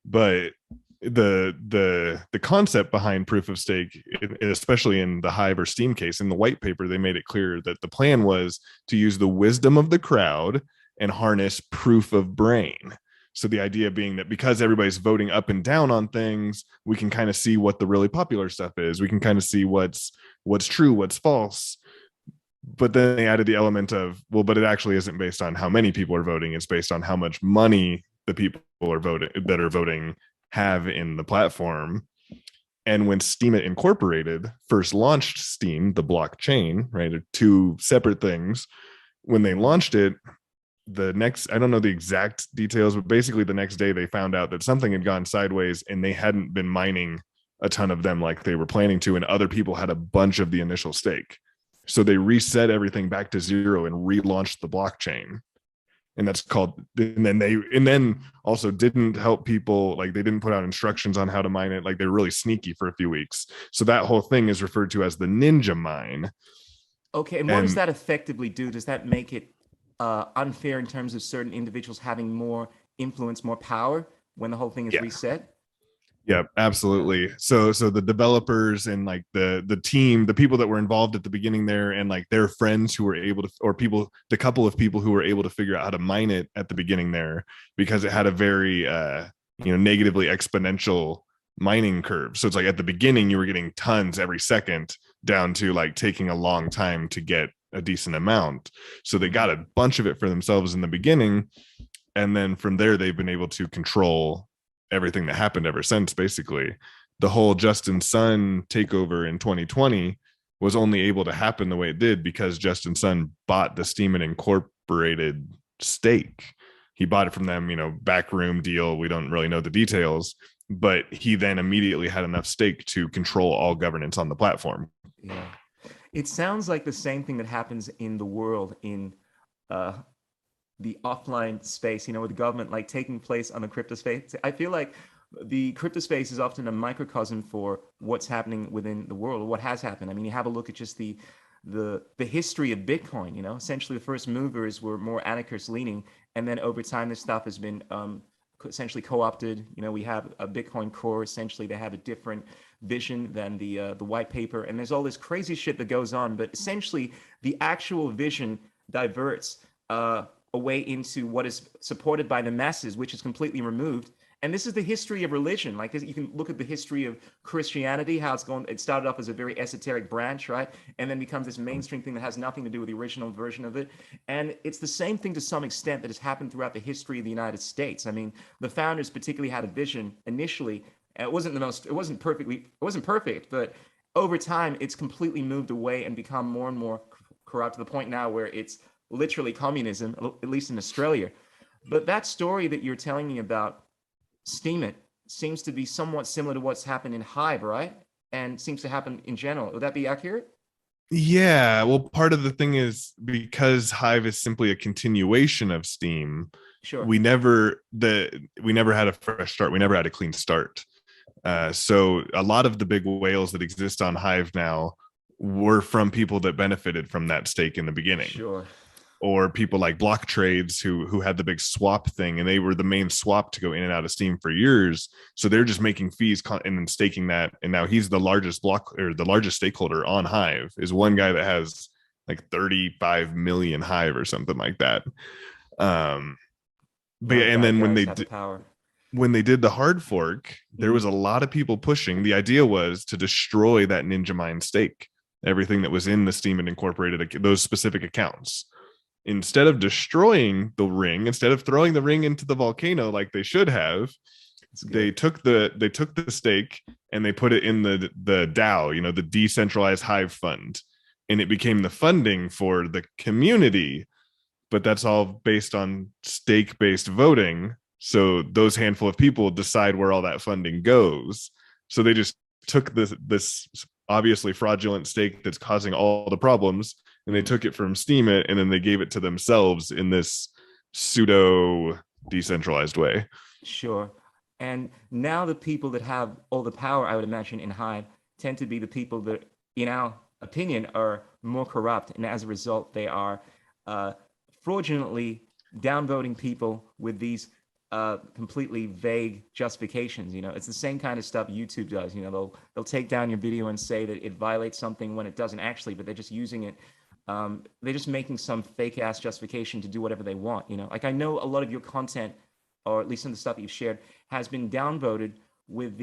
But the concept behind proof of stake, especially in the Hive or Steam case, in the white paper, they made it clear that the plan was to use the wisdom of the crowd and harness proof of brain. So the idea being that because everybody's voting up and down on things, we can kind of see what the really popular stuff is. We can kind of see what's true, what's false. But then they added the element of, well, but it actually isn't based on how many people are voting. It's based on how much money the people are voting have in the platform. And when Steam Incorporated first launched Steam, the blockchain, right, are two separate things. When they launched it, I don't know the exact details, but basically the next day they found out that something had gone sideways, and they hadn't been mining a ton of them like they were planning to, and other people had a bunch of the initial stake. So they reset everything back to zero and relaunched the blockchain. And that's called, and then also didn't help people, like they didn't put out instructions on how to mine it. Like they were really sneaky for a few weeks. So that whole thing is referred to as the Ninja Mine. Okay, and what does that effectively do? Does that make it unfair in terms of certain individuals having more influence, more power when the whole thing is reset? Yeah, absolutely. So the developers and like the team, the people that were involved at the beginning there, and like their friends who were able to, or people, the couple of people who were able to figure out how to mine it at the beginning there, because it had a very negatively exponential mining curve. So it's like at the beginning you were getting tons every second, down to like taking a long time to get a decent amount. So they got a bunch of it for themselves in the beginning, and then from there they've been able to control everything that happened ever since. Basically, the whole Justin Sun takeover in 2020 was only able to happen the way it did because Justin Sun bought the Steam and Incorporated stake. He bought it from them, backroom deal. We don't really know the details, but he then immediately had enough stake to control all governance on the platform. Yeah. It sounds like the same thing that happens in the world in the offline space, with the government like taking place on the crypto space. I feel like the crypto space is often a microcosm for what's happening within the world, or what has happened. I mean, you have a look at just the history of Bitcoin. Essentially the first movers were more anarchist leaning, and then over time this stuff has been essentially co-opted. We have a Bitcoin core. Essentially they have a different vision than the white paper, and there's all this crazy shit that goes on, but essentially the actual vision diverts away into what is supported by the masses, which is completely removed. And this is the history of religion. Like, you can look at the history of Christianity, how it started off as a very esoteric branch, right? And then becomes this mainstream thing that has nothing to do with the original version of it. And it's the same thing to some extent that has happened throughout the history of the United States. I mean, the founders particularly had a vision initially. It wasn't perfect, but over time, it's completely moved away and become more and more corrupt, to the point now where it's literally communism, at least in Australia. But that story that you're telling me about Steam It seems to be somewhat similar to what's happened in Hive, right? And seems to happen in general. Would that be accurate? Yeah, well, part of the thing is because Hive is simply a continuation of Steam. Sure. We never had a fresh start. We never had a clean start. So a lot of the big whales that exist on Hive now were from people that benefited from that stake in the beginning. Sure. Or people like Block Trades who had the big swap thing, and they were the main swap to go in and out of Steam for years. So they're just making fees and then staking that. And now he's the largest the largest stakeholder on Hive, is one guy that has like 35 million Hive or something like that. But and then when they did the hard fork, there was a lot of people pushing. The idea was to destroy that Ninja Mine stake, everything that was in the Steam and Incorporated, those specific accounts. Instead of destroying the ring, instead of throwing the ring into the volcano like they should have, they took the stake and they put it in the DAO, the decentralized Hive fund, and it became the funding for the community. But that's all based on stake-based voting. So those handful of people decide where all that funding goes. So they just took this obviously fraudulent stake that's causing all the problems, and they took it from Steam It, and then they gave it to themselves in this pseudo decentralized way. Sure. And now the people that have all the power, I would imagine, in Hive tend to be the people that, in our opinion, are more corrupt. And as a result, they are fraudulently downvoting people with these completely vague justifications. It's the same kind of stuff YouTube does. They'll take down your video and say that it violates something when it doesn't actually, but they're just using it. They're just making some fake ass justification to do whatever they want. Like, I know a lot of your content, or at least some of the stuff that you've shared, has been downvoted with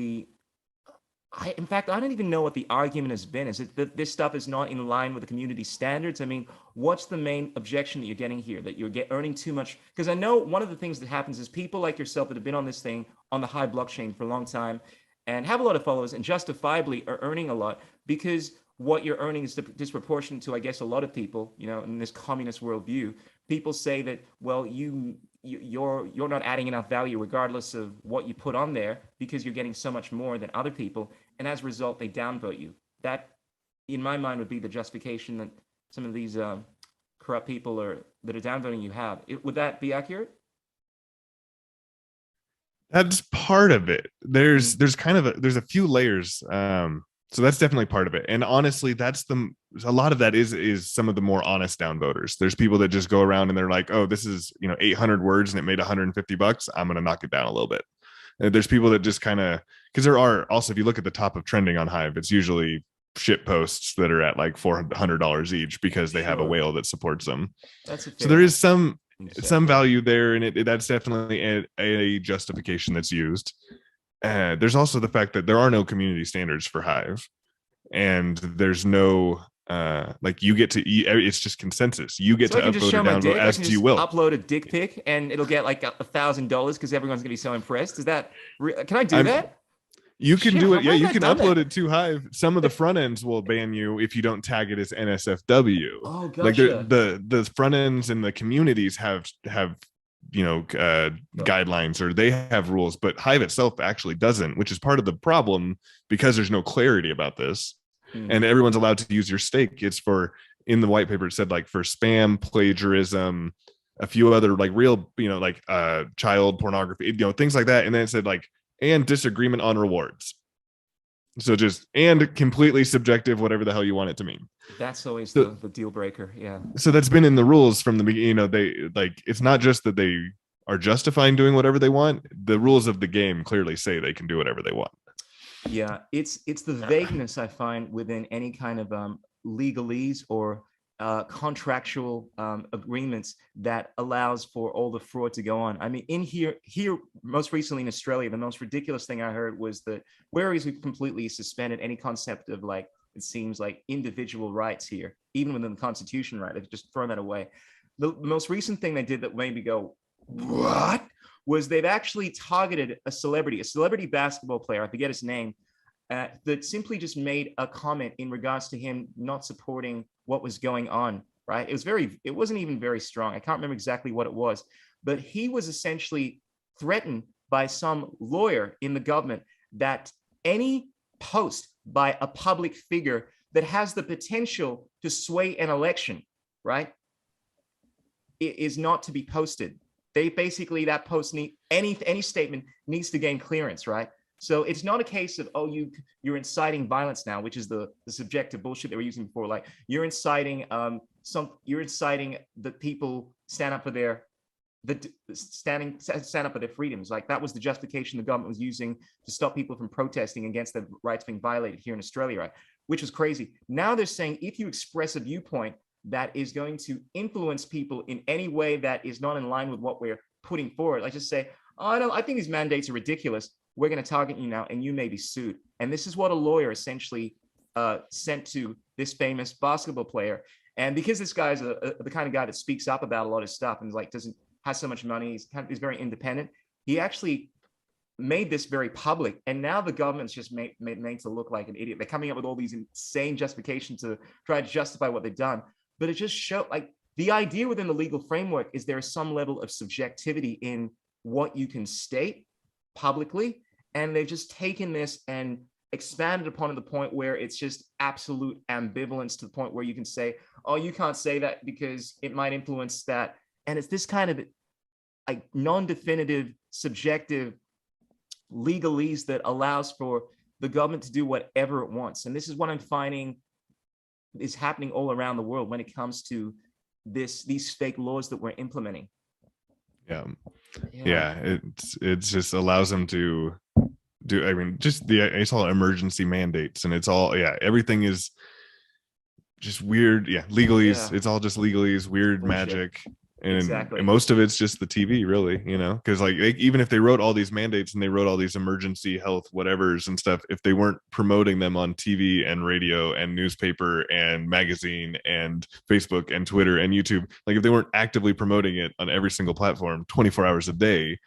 in fact, I don't even know what the argument has been. Is it that this stuff is not in line with the community standards? I mean, what's the main objection that you're getting here? That you're earning too much? Because I know one of the things that happens is people like yourself that have been on this thing, on the Hive blockchain for a long time, and have a lot of followers, and justifiably are earning a lot, because what you're earning is disproportionate to, I guess, a lot of people, in this communist worldview. People say that, well, you're not adding enough value regardless of what you put on there, because you're getting so much more than other people, and as a result they downvote you. That, in my mind, would be the justification that some of these corrupt people that are downvoting you have. Would that be accurate? That's part of it. There's there's a few layers. So that's definitely part of it. And honestly, a lot of that is some of the more honest downvoters. There's people that just go around and they're like, oh, this is 800 words and it made $150. I'm going to knock it down a little bit. And there's people that just kind of because there are also, if you look at the top of trending on Hive, it's usually shit posts that are at like $400 each because they have a Sure. whale that supports them. That's a So fair there is thing to say, some yeah. value there, and that's definitely a justification that's used. There's also the fact that there are no community standards for Hive, and there's no like you get to it's just consensus. You get So to I can just upvote or show my downvote dick. I as can you just will. upload a dick pic, and it'll get like $1,000 because everyone's gonna be so impressed. Is that? Can I do I'm that? You can Shit, do it. why Yeah, you haven't I can done upload that? it to Hive. Some of the front ends will ban you if you don't tag it as NSFW. Oh, Like gotcha. the front ends and the communities have guidelines, or they have rules, but Hive itself actually doesn't, which is part of the problem because there's no clarity about this, and everyone's allowed to use your stake. It's for, in the white paper it said like for spam, plagiarism, a few other like real, like child pornography, things like that, and then it said like, and disagreement on rewards. So just, and completely subjective, whatever the hell you want it to mean. That's always So, the deal breaker. Yeah. so that's been in the rules from the beginning. They like, it's not just that they are justifying doing whatever they want. The rules of the game clearly say they can do whatever they want. Yeah, it's the vagueness I find within any kind of legalese or contractual agreements that allows for all the fraud to go on. I mean, in here, most recently in Australia, the most ridiculous thing I heard was that whereas we've completely suspended any concept of like, it seems like individual rights here, even within the Constitution, right? They've just thrown that away. The most recent thing they did that made me go, what? Was they've actually targeted a celebrity basketball player, I forget his name, that simply just made a comment in regards to him not supporting what was going on, right? It wasn't even very strong. I can't remember exactly what it was, but he was essentially threatened by some lawyer in the government that any post by a public figure that has the potential to sway an election, right, is not to be posted. They basically, that post any statement needs to gain clearance, right? So it's not a case of, oh, you're inciting violence now, which is the subjective bullshit they were using before. Like you're inciting the people stand up for their freedoms. Like that was the justification the government was using to stop people from protesting against their rights being violated here in Australia, right? Which was crazy. Now they're saying if you express a viewpoint that is going to influence people in any way that is not in line with what we're putting forward, like just say, oh, I think these mandates are ridiculous. We're going to target you now, and you may be sued. And this is what a lawyer essentially sent to this famous basketball player. And because this guy's the kind of guy that speaks up about a lot of stuff and like has so much money, he's very independent. He actually made this very public, and now the government's just made to look like an idiot. They're coming up with all these insane justifications to try to justify what they've done. But it just showed like the idea within the legal framework is there is some level of subjectivity in what you can state publicly, and they've just taken this and expanded upon it to the point where it's just absolute ambivalence, to the point where you can say, oh, you can't say that because it might influence that. And it's this kind of like non-definitive, subjective legalese that allows for the government to do whatever it wants. And this is what I'm finding is happening all around the world when it comes to these fake laws that we're implementing. Yeah, it just allows them to do, I mean, just it's all emergency mandates, and it's all, everything is just weird. Legalese, it's all just legalese, weird bullshit. Magic. And, exactly. And most of it's just the TV, really, because like even if they wrote all these mandates and they wrote all these emergency health whatevers and stuff, if they weren't promoting them on TV and radio and newspaper and magazine and Facebook and Twitter and YouTube, like if they weren't actively promoting it on every single platform 24 hours a day,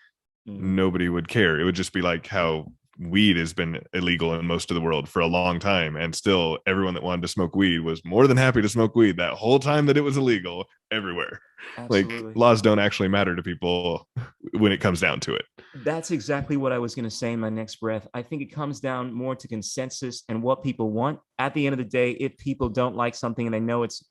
nobody would care. It would just be like how weed has been illegal in most of the world for a long time, and still everyone that wanted to smoke weed was more than happy to smoke weed that whole time that it was illegal everywhere. Absolutely. Like laws don't actually matter to people when it comes down to it. That's exactly what I was going to say in my next breath. I think it comes down more to consensus and what people want. At the end of the day, if people don't like something and they know it's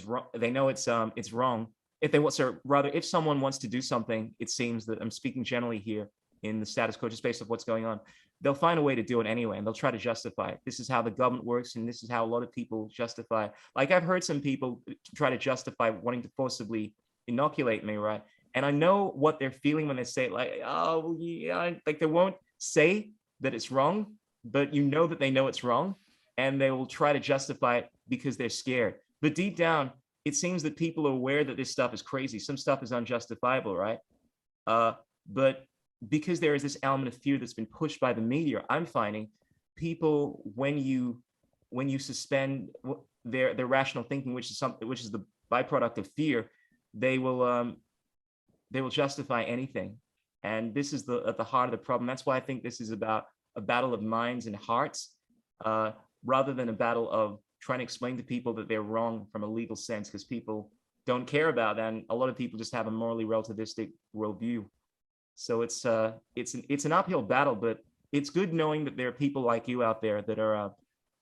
wrong, they know it's wrong. If they want, so rather, if someone wants to do something, it seems that I'm speaking generally here in the status quo, just based on what's going on, they'll find a way to do it anyway, and they'll try to justify it. This is how the government works, and this is how a lot of people justify. Like I've heard some people try to justify wanting to forcibly inoculate me, right? And I know what they're feeling when they say like, oh yeah, like they won't say that it's wrong, but you know that they know it's wrong, and they will try to justify it because they're scared. But deep down, it seems that people are aware that this stuff is crazy. Some stuff is unjustifiable, right? But because there is this element of fear that's been pushed by the media, I'm finding people, when you suspend their rational thinking, which is the byproduct of fear, they will justify anything. And this is at the heart of the problem. That's why I think this is about a battle of minds and hearts, rather than a battle of trying to explain to people that they're wrong from a legal sense, because people don't care about that. And a lot of people just have a morally relativistic worldview. So it's an uphill battle, but it's good knowing that there are people like you out there that are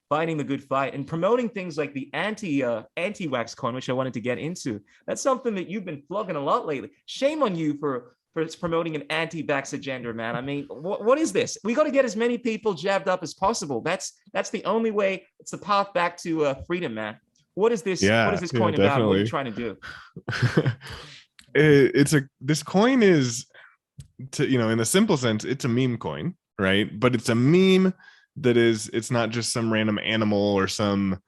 fighting the good fight and promoting things like the anti-wax coin, which I wanted to get into. That's something that you've been plugging a lot lately. Shame on you for promoting an anti-vax agenda, man. I mean, what is this? We got to get as many people jabbed up as possible. That's the only way. It's the path back to freedom, man. What is this? What is this coin about? What are you trying to do? This coin is, in the simple sense, it's a meme coin, right? But it's a meme that it's not just some random animal or some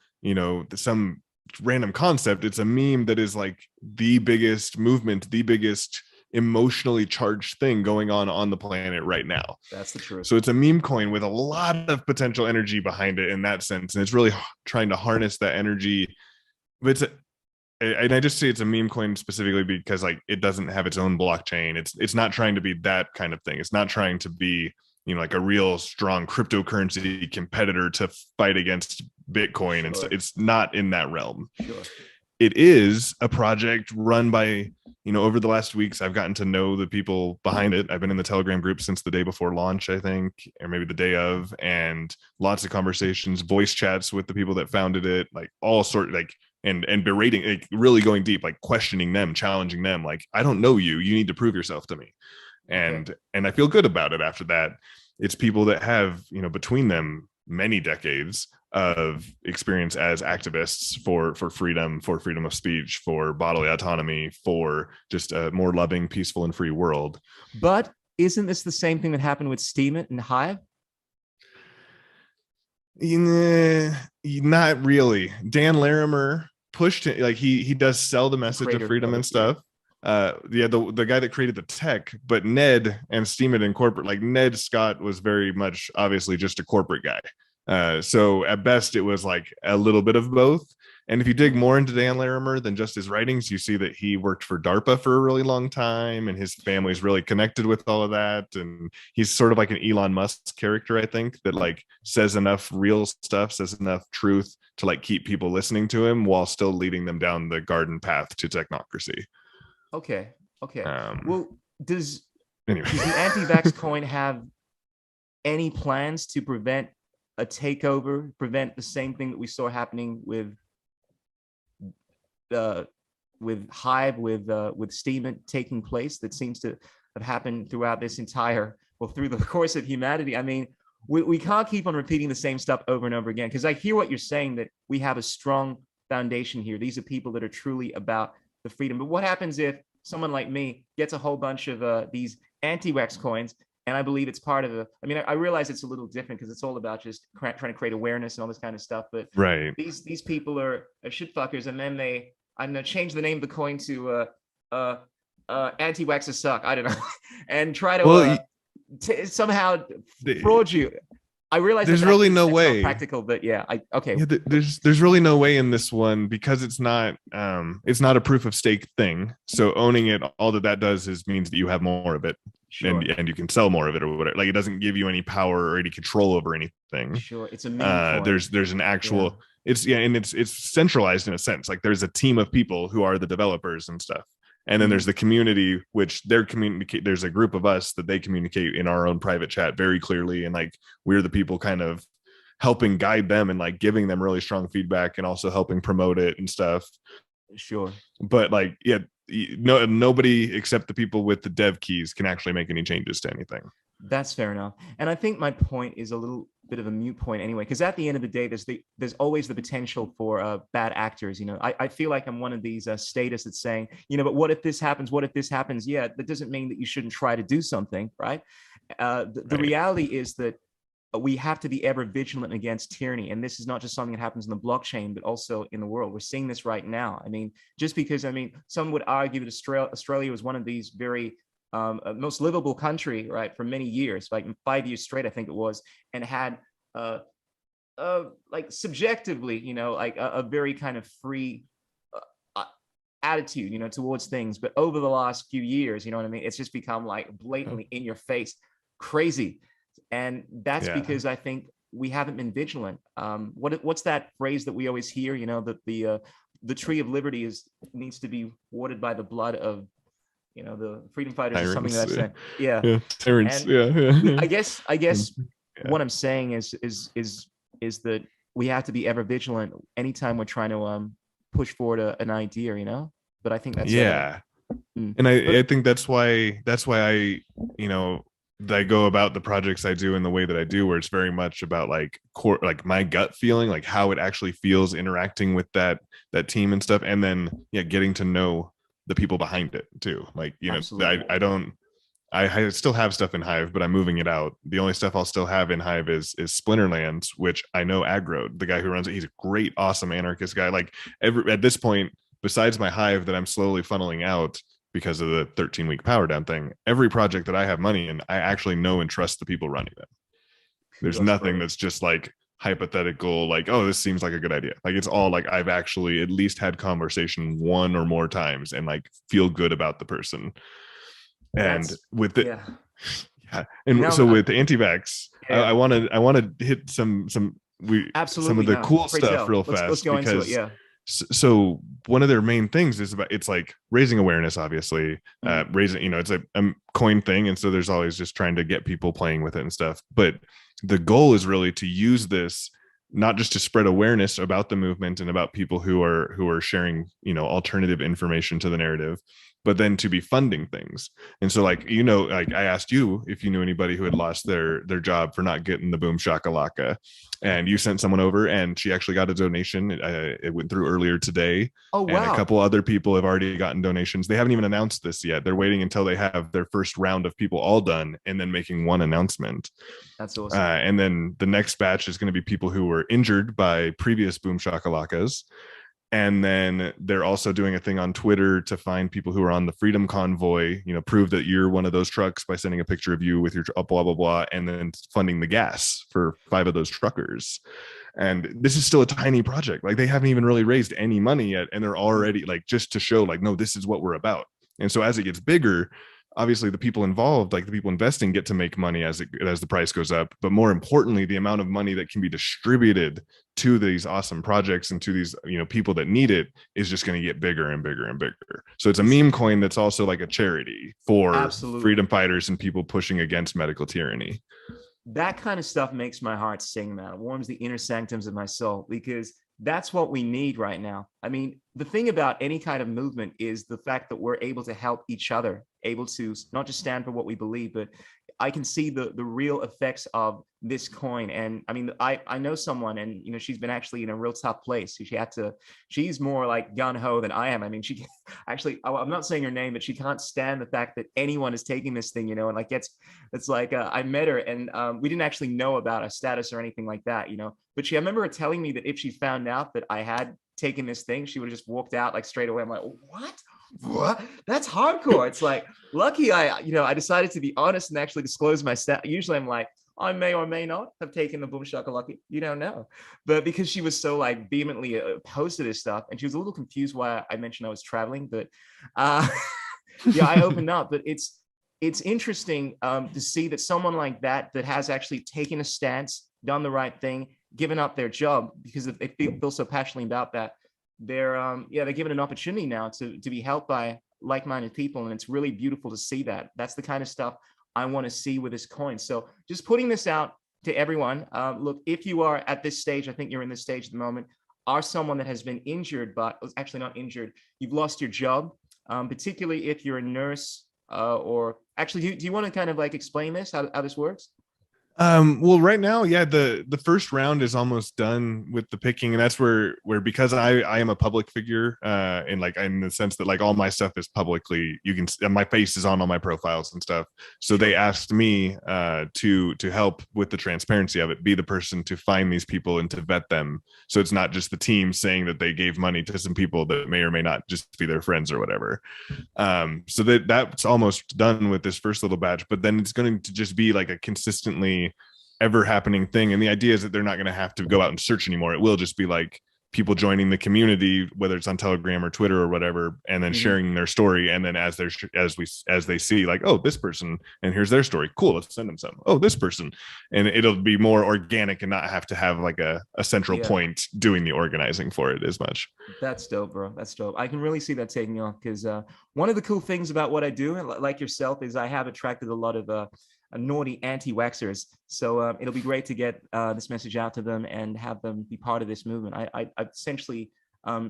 random concept. It's a meme that is like the biggest movement, the biggest emotionally charged thing going on the planet right now. That's the truth. So it's a meme coin with a lot of potential energy behind it in that sense, and it's really trying to harness that energy. But and I just say it's a meme coin specifically because like it doesn't have its own blockchain. It's not trying to be that kind of thing. It's not trying to be like a real strong cryptocurrency competitor to fight against Bitcoin. Sure. And so it's not in that realm. Sure. It is a project run by, over the last weeks, I've gotten to know the people behind it. I've been in the Telegram group since the day before launch, I think, or maybe the day of, and lots of conversations, voice chats with the people that founded it, like all sort, like, and berating, like really going deep, like questioning them, challenging them, like, I don't know you need to prove yourself to me. And I feel good about it after that. It's people that have, between them many decades of experience as activists for freedom of speech, for bodily autonomy, for just a more loving, peaceful, and free world. But isn't this the same thing that happened with Steemit and Hive? Not really. Dan Larimer pushed it, like he does sell the message of freedom and stuff. The guy that created the tech, but Ned and Steemit in corporate, like Ned Scott was very much obviously just a corporate guy. So at best it was like a little bit of both. And if you dig more into Dan Larimer than just his writings, you see that he worked for DARPA for a really long time, and his family's really connected with all of that. And he's sort of like an Elon Musk character, I think, that like says enough real stuff, says enough truth to like keep people listening to him while still leading them down the garden path to technocracy. Okay. Well, does the anyway. anti-vax coin have any plans to prevent a takeover, prevent the same thing that we saw happening with Hive, with Steemit taking place, that seems to have happened throughout this through the course of humanity? I mean, we can't keep on repeating the same stuff over and over again, because I hear what you're saying, that we have a strong foundation here. These are people that are truly about the freedom. But what happens if someone like me gets a whole bunch of these anti-wax coins, and I believe it's part of I realize it's a little different because it's all about just trying to create awareness and all this kind of stuff. But right, these people are shit fuckers, and then I'm gonna change the name of the coin to anti-waxers suck. I don't know, and try to somehow fraud you. I realize there's really no way practical, but there's really no way in this one, because it's not a proof of stake thing. So owning it, all that does means that you have more of it. Sure. And you can sell more of it or whatever. Like, it doesn't give you any power or any control over anything. Sure, it's a meme coin. There's an actual and it's centralized in a sense. Like, there's a team of people who are the developers and stuff. And then there's the community, which there's a group of us that they communicate in our own private chat very clearly. And like, we're the people kind of helping guide them and like giving them really strong feedback and also helping promote it and stuff. Sure. But like, nobody except the people with the dev keys can actually make any changes to anything. That's fair enough. And I think my point is a little bit of a moot point anyway, because at the end of the day, there's always the potential for bad actors. I feel like I'm one of these statists that's saying, but what if this happens? What if this happens? Yeah, that doesn't mean that you shouldn't try to do something, right? The reality is that we have to be ever vigilant against tyranny. And this is not just something that happens in the blockchain, but also in the world. We're seeing this right now. I mean, just because, I mean, some would argue that Australia was one of these very most livable country, right, for many years, like 5 years straight, I think it was, and had like subjectively, you know, like a very kind of free attitude, you know, towards things. But over the last few years, you know what I mean, it's just become like blatantly in your face, crazy. And that's because I think we haven't been vigilant. What's that phrase that we always hear, you know, that the tree of liberty needs to be watered by the blood of, you know, the freedom fighters, or something like that. Yeah. Tyrants. And I guess what I'm saying is that we have to be ever vigilant anytime we're trying to push forward an idea, you know. But I think that's and I think that's why I, you know, I go about the projects I do in the way that I do, where it's very much about like core, like my gut feeling, like how it actually feels interacting with that team and stuff, and then getting to know the people behind it too. Like, you know, I still have stuff in Hive, but I'm moving it out. The only stuff I'll still have in Hive is Splinterlands, which I know Agro, the guy who runs it. He's a great, awesome anarchist guy. Like at this point, besides my Hive that I'm slowly funneling out because of the 13-week power down thing, every project that I have money in, I actually know and trust the people running them. There's nothing that's just like hypothetical, like, oh, this seems like a good idea. Like, it's all like I've actually at least had conversation one or more times and like feel good about the person. And with it, and so with anti-vax, I want to hit some of the cool stuff real fast. Let's go into it. So one of their main things is it's like raising awareness, obviously, raising, you know, it's a coin thing. And so there's always just trying to get people playing with it and stuff. But the goal is really to use this not just to spread awareness about the movement and about people who are sharing, you know, alternative information to the narrative, but then to be funding things. And so, like, you know, like I asked you if you knew anybody who had lost their job for not getting the boom shakalaka, and you sent someone over and she actually got a donation. It went through earlier today. Oh, wow. And a couple other people have already gotten donations. They haven't even announced this yet. They're waiting until they have their first round of people all done and then making one announcement. That's awesome. And then the next batch is going to be people who were injured by previous boom shakalakas. And then they're also doing a thing on Twitter to find people who are on the Freedom Convoy, you know, prove that you're one of those trucks by sending a picture of you with your blah, blah, blah, and then funding the gas for 5 of those truckers. And this is still a tiny project. Like, they haven't even really raised any money yet. And they're already like, just to show like, no, this is what we're about. And so as it gets bigger, obviously the people involved, like the people investing, get to make money as the price goes up. But more importantly, the amount of money that can be distributed to these awesome projects and to these, you know, people that need it is just going to get bigger and bigger and bigger. So it's a meme coin that's also like a charity for freedom fighters and people pushing against medical tyranny. That kind of stuff makes my heart sing, man. It warms the inner sanctums of my soul, because that's what we need right now. I mean, the thing about any kind of movement is the fact that we're able to help each other, able to not just stand for what we believe, but I can see the real effects of this coin. And I mean, I know someone, and, you know, she's been actually in a real tough place. She's more like gung-ho than I am. I mean, she actually, I'm not saying her name, but she can't stand the fact that anyone is taking this thing, you know, and like, it's like, I met her and we didn't actually know about her status or anything like that, you know, but I remember her telling me that if she found out that I had taken this thing, she would have just walked out like straight away. I'm like, what? That's hardcore. It's like, lucky I decided to be honest and actually disclose my stat. Usually I'm like, I may or may not have taken the boom shakalaka. You don't know. But because she was so like vehemently opposed to this stuff, and she was a little confused why I mentioned I was traveling, but yeah, I opened up. But it's interesting to see that someone like that has actually taken a stance, done the right thing, given up their job because they feel so passionately about that. They're given an opportunity now to be helped by like-minded people, and it's really beautiful to see that. That's the kind of stuff I want to see with this coin. So just putting this out to everyone. Look, if you are at this stage, I think you're in this stage at the moment, are someone that has been injured, but was actually not injured, you've lost your job, particularly if you're a nurse, or actually, do you want to kind of like explain this, how this works? Well, right now, yeah, the first round is almost done with the picking, and that's where because I am a public figure, in like in the sense that like all my stuff is publicly, you can my face is on all my profiles and stuff. So they asked me to help with the transparency of it, be the person to find these people and to vet them, so it's not just the team saying that they gave money to some people that may or may not just be their friends or whatever. So that's almost done with this first little batch, but then it's going to just be like a consistently ever happening thing. And the idea is that they're not going to have to go out and search anymore. It will just be like people joining the community, whether it's on Telegram or Twitter or whatever, and then sharing their story. And then as they see like, oh, this person, and here's their story. Cool. Let's send them some. Oh, this person. And it'll be more organic and not have to have like a central point doing the organizing for it as much. That's dope, bro. That's dope. I can really see that taking off, because one of the cool things about what I do, like yourself, is I have attracted a lot of naughty anti-waxers. So it'll be great to get this message out to them and have them be part of this movement. I essentially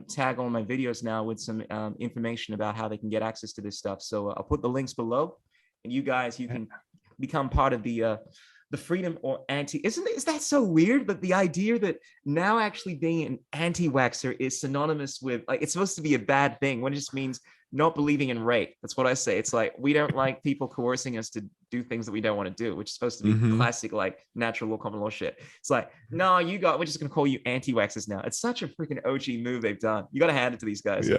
tag all my videos now with some information about how they can get access to this stuff. So I'll put the links below, and you guys, you can become part of the freedom or anti. Is that so weird that the idea that now actually being an anti-waxer is synonymous with, like, it's supposed to be a bad thing when it just means not believing in rape? That's what I say. It's like, we don't like people coercing us to do things that we don't want to do, which is supposed to be classic, like natural law, common law shit. It's like, no, we're just gonna call you anti-waxers now. It's such a freaking OG move they've done. You got to hand it to these guys.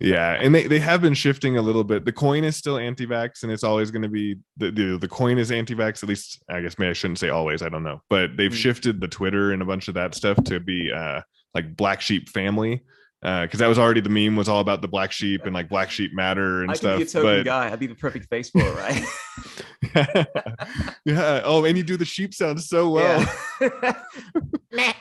Yeah, and they have been shifting a little bit. The coin is still anti-vax, and it's always going to be the coin is anti-vax. At least, I guess, maybe I shouldn't say always. I don't know, but they've shifted the Twitter and a bunch of that stuff to be like Black Sheep Family, because that was already the meme was all about the black sheep and like Black Sheep Matter and stuff. I could be a token guy. I'd be the perfect face for it, right? Yeah. Oh, and you do the sheep sound so well. Yeah.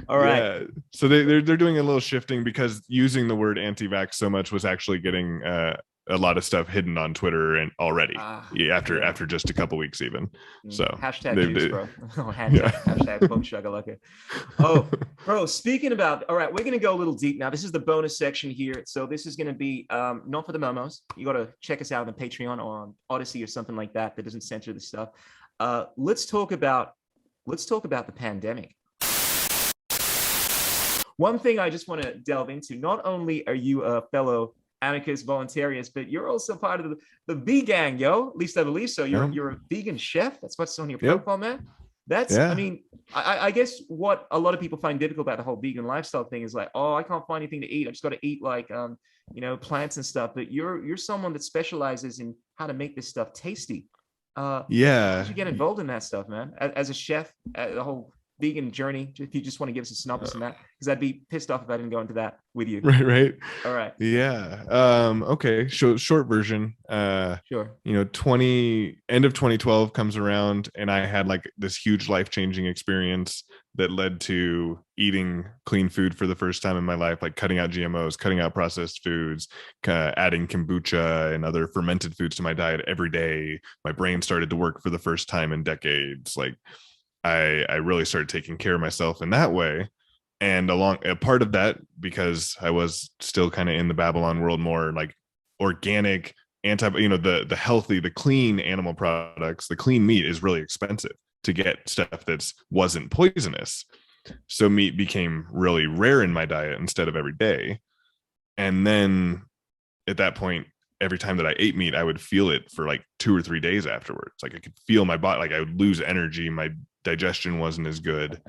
All right. Yeah. So they're doing a little shifting, because using the word anti-vax so much was actually getting a lot of stuff hidden on Twitter and already after just a couple weeks even. So hashtag juice, bro. Hashtag boom shakalaka. Oh, bro, speaking about, all right, we're gonna go a little deep now. This is the bonus section here. So this is gonna be not for the momos. You gotta check us out on Patreon or on Odyssey or something like that doesn't censor this stuff. Let's talk about the pandemic. One thing I just want to delve into, not only are you a fellow anarchist voluntarist, but you're also part of the V gang, yo. At least I believe so. You're a vegan chef. That's what's on your profile, man. I mean, I guess what a lot of people find difficult about the whole vegan lifestyle thing is like, oh, I can't find anything to eat. I just got to eat like, plants and stuff. But you're someone that specializes in how to make this stuff tasty. How did you get involved in that stuff, man? As a chef, the whole vegan journey, if you just want to give us a synopsis on that, because I'd be pissed off if I didn't go into that with you. Right. All right. Yeah. Okay. Short version. Sure. End of 2012 comes around, and I had like this huge life-changing experience that led to eating clean food for the first time in my life, like cutting out GMOs, cutting out processed foods, adding kombucha and other fermented foods to my diet every day. My brain started to work for the first time in decades. Like, I really started taking care of myself in that way. And a part of that, because I was still kind of in the Babylon world, more like organic, the healthy, the clean animal products, the clean meat is really expensive to get stuff that wasn't poisonous. So meat became really rare in my diet instead of every day. And then at that point, every time that I ate meat, I would feel it for like 2 or 3 days afterwards. Like I could feel my body, like I would lose energy. My digestion wasn't as good.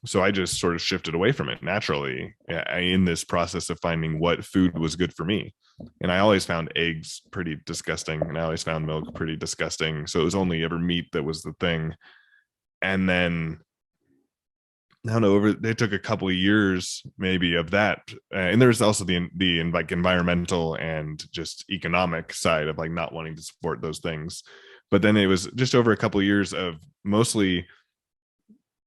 So I just sort of shifted away from it naturally in this process of finding what food was good for me. And I always found eggs pretty disgusting, and I always found milk pretty disgusting. So it was only ever meat that was the thing. And then I don't know, it took a couple of years maybe of that. And there's also the like environmental and just economic side of like not wanting to support those things. But then it was just over a couple of years of mostly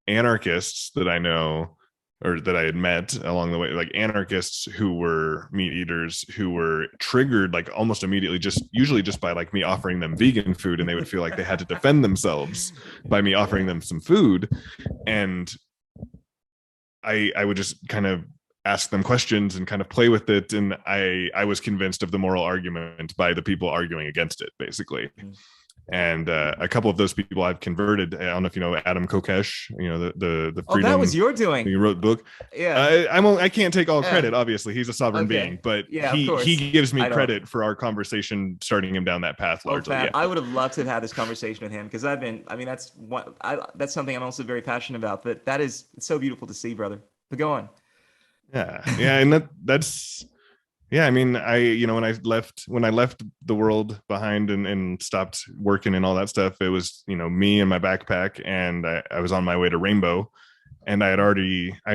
anarchists that I know, or that I had met along the way, like anarchists who were meat eaters, who were triggered like almost immediately, usually just by like me offering them vegan food, and they would feel like they had to defend themselves by me offering them some food. And I would just kind of ask them questions and kind of play with it. And I was convinced of the moral argument by the people arguing against it, basically. And a couple of those people I've converted. I don't know if you know Adam Kokesh, you know, the Oh, that freedom. was your doing. He wrote the book. Yeah. I can't take all Yeah. credit. Obviously, he's a sovereign Okay. being, but Yeah, of he course. gives me I know. credit for our conversation starting him down that path Oh, largely. fam, Yeah. I would have loved to have had this conversation with him because I mean, that's something I'm also very passionate about. But it's so beautiful to see, brother. But go on. Yeah, and that's yeah. I mean, you know, when I left the world behind and stopped working and all that stuff, it was, you know, me and my backpack, and I was on my way to Rainbow, and I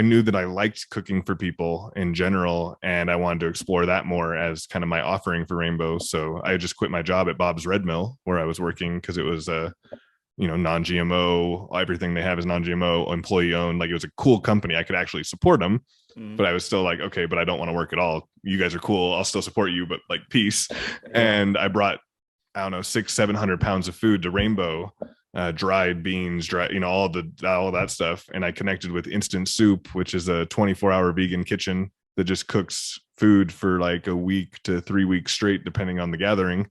knew that I liked cooking for people in general, and I wanted to explore that more as kind of my offering for Rainbow. So I just quit my job at Bob's Red Mill where I was working because it was you know, non-GMO, everything they have is non-GMO, employee owned. Like, it was a cool company. I could actually support them, but I was still like, okay, but I don't want to work at all. You guys are cool. I'll still support you, but like, peace. And I brought, I don't know, 600-700 pounds of food to Rainbow, dried beans, you know, all that stuff. And I connected with Instant Soup, which is a 24-hour vegan kitchen that just cooks food for like a week to 3 weeks straight, depending on the gathering.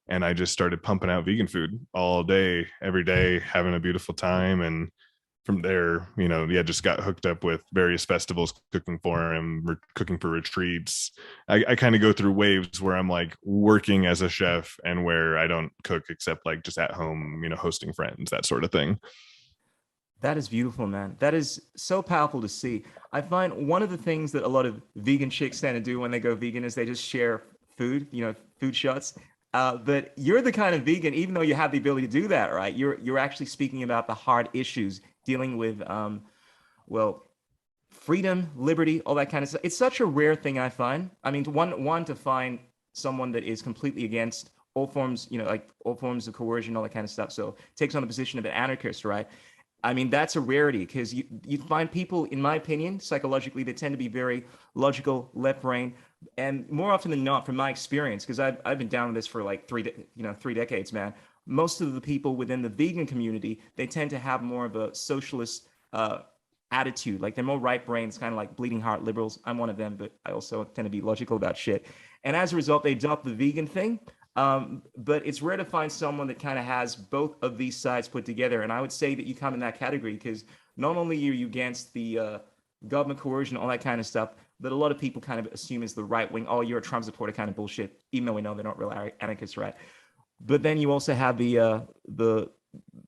And I just started pumping out vegan food all day, every day, having a beautiful time. And from there, you know, yeah, just got hooked up with various festivals, cooking for him, cooking for retreats. I kind of go through waves where I'm like working as a chef and where I don't cook except like just at home, you know, hosting friends, that sort of thing. That is beautiful, man. That is so powerful to see. I find one of the things that a lot of vegan chicks tend to do when they go vegan is they just share food, you know, food shots. But you're the kind of vegan, even though you have the ability to do that, right? You're actually speaking about the hard issues, dealing with, well, freedom, liberty, all that kind of stuff. It's such a rare thing, I find. I mean, one to find someone that is completely against all forms, you know, like all forms of coercion, all that kind of stuff. So takes on the position of an anarchist, right? I mean, that's a rarity because you find people, in my opinion, psychologically, that tend to be very logical, left brain, and more often than not, from my experience, because I've been down with this for like 3 decades, man. Most of the people within the vegan community, they tend to have more of a socialist attitude. Like, they're more right brains, kind of like bleeding heart liberals. I'm one of them, but I also tend to be logical about shit. And as a result, they adopt the vegan thing. But it's rare to find someone that kind of has both of these sides put together. And I would say that you come in that category because not only are you against the government coercion, all that kind of stuff, that a lot of people kind of assume is the right wing. Oh, you're a Trump supporter kind of bullshit, even though we know they're not real anarchists, right? But then you also have the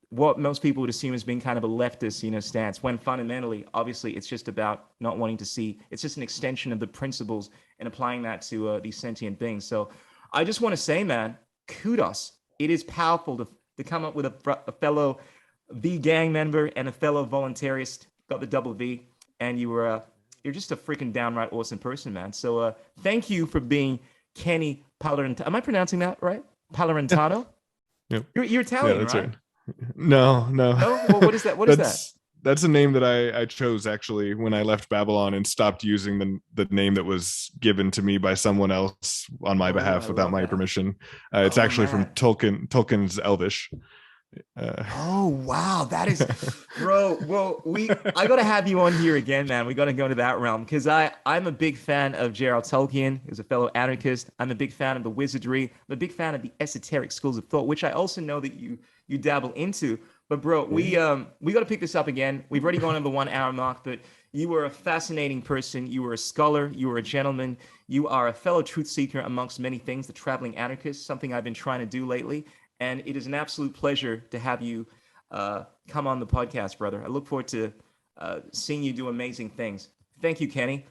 what most people would assume as being kind of a leftist, you know, stance, when fundamentally, obviously, it's just about not wanting to see. It's just an extension of the principles and applying that to these sentient beings. So I just want to say, man, kudos. It is powerful to come up with a fellow V gang member and a fellow voluntarist, got the double V, and you're just a freaking downright awesome person, man. So thank you for being Kenny Palurintano. Am I pronouncing that right? Palurintano? Yep. You're Italian, Yeah, that's right? right. No. No? Well, what is that? What is that? That's a name that I chose actually when I left Babylon and stopped using the name that was given to me by someone else on my behalf I without love my that. permission. It's actually from Man. Tolkien's Elvish. Oh wow, that is, bro. Well, I gotta have you on here again, man. We gotta go to that realm because I'm a big fan of J.R.R. Tolkien. He's a fellow anarchist. I'm a big fan of the wizardry. I'm a big fan of the esoteric schools of thought, which I also know that you dabble into. But bro, we gotta pick this up again. We've already gone over the 1 hour mark, but you were a fascinating person. You were a scholar. You were a gentleman. You are a fellow truth seeker amongst many things, the traveling anarchist, something I've been trying to do lately. And it is an absolute pleasure to have you come on the podcast, brother. I look forward to seeing you do amazing things. Thank you, Kenny.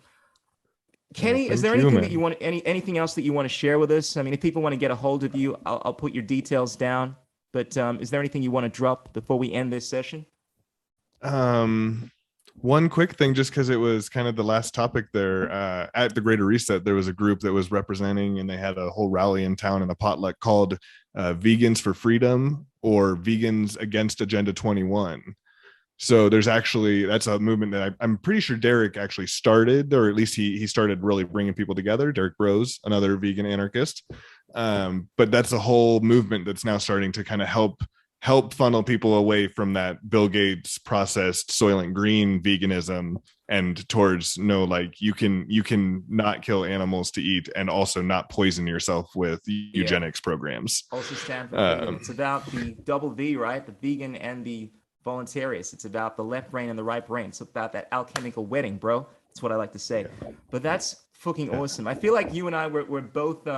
Kenny, is there Thank you, anything man. that you want, anything else that you want to share with us? I mean, if people want to get a hold of you, I'll put your details down. But is there anything you want to drop before we end this session? One quick thing, just because it was kind of the last topic there, at the Greater Reset, there was a group that was representing, and they had a whole rally in town and a potluck called Vegans for Freedom or Vegans Against Agenda 21. So there's actually, that's a movement that I'm pretty sure Derek actually started, or at least he started really bringing people together. Derek Rose, another vegan anarchist. But that's a whole movement that's now starting to kind of help help funnel people away from that Bill Gates processed Soylent Green veganism and towards like you can not kill animals to eat and also not poison yourself with eugenics programs. Also stand for vegan. It's about the double V, right? The vegan and the voluntarists. It's about the left brain and the right brain. It's about that alchemical wedding, bro. That's what I like to say. But that's fucking awesome. I feel like you and I we're both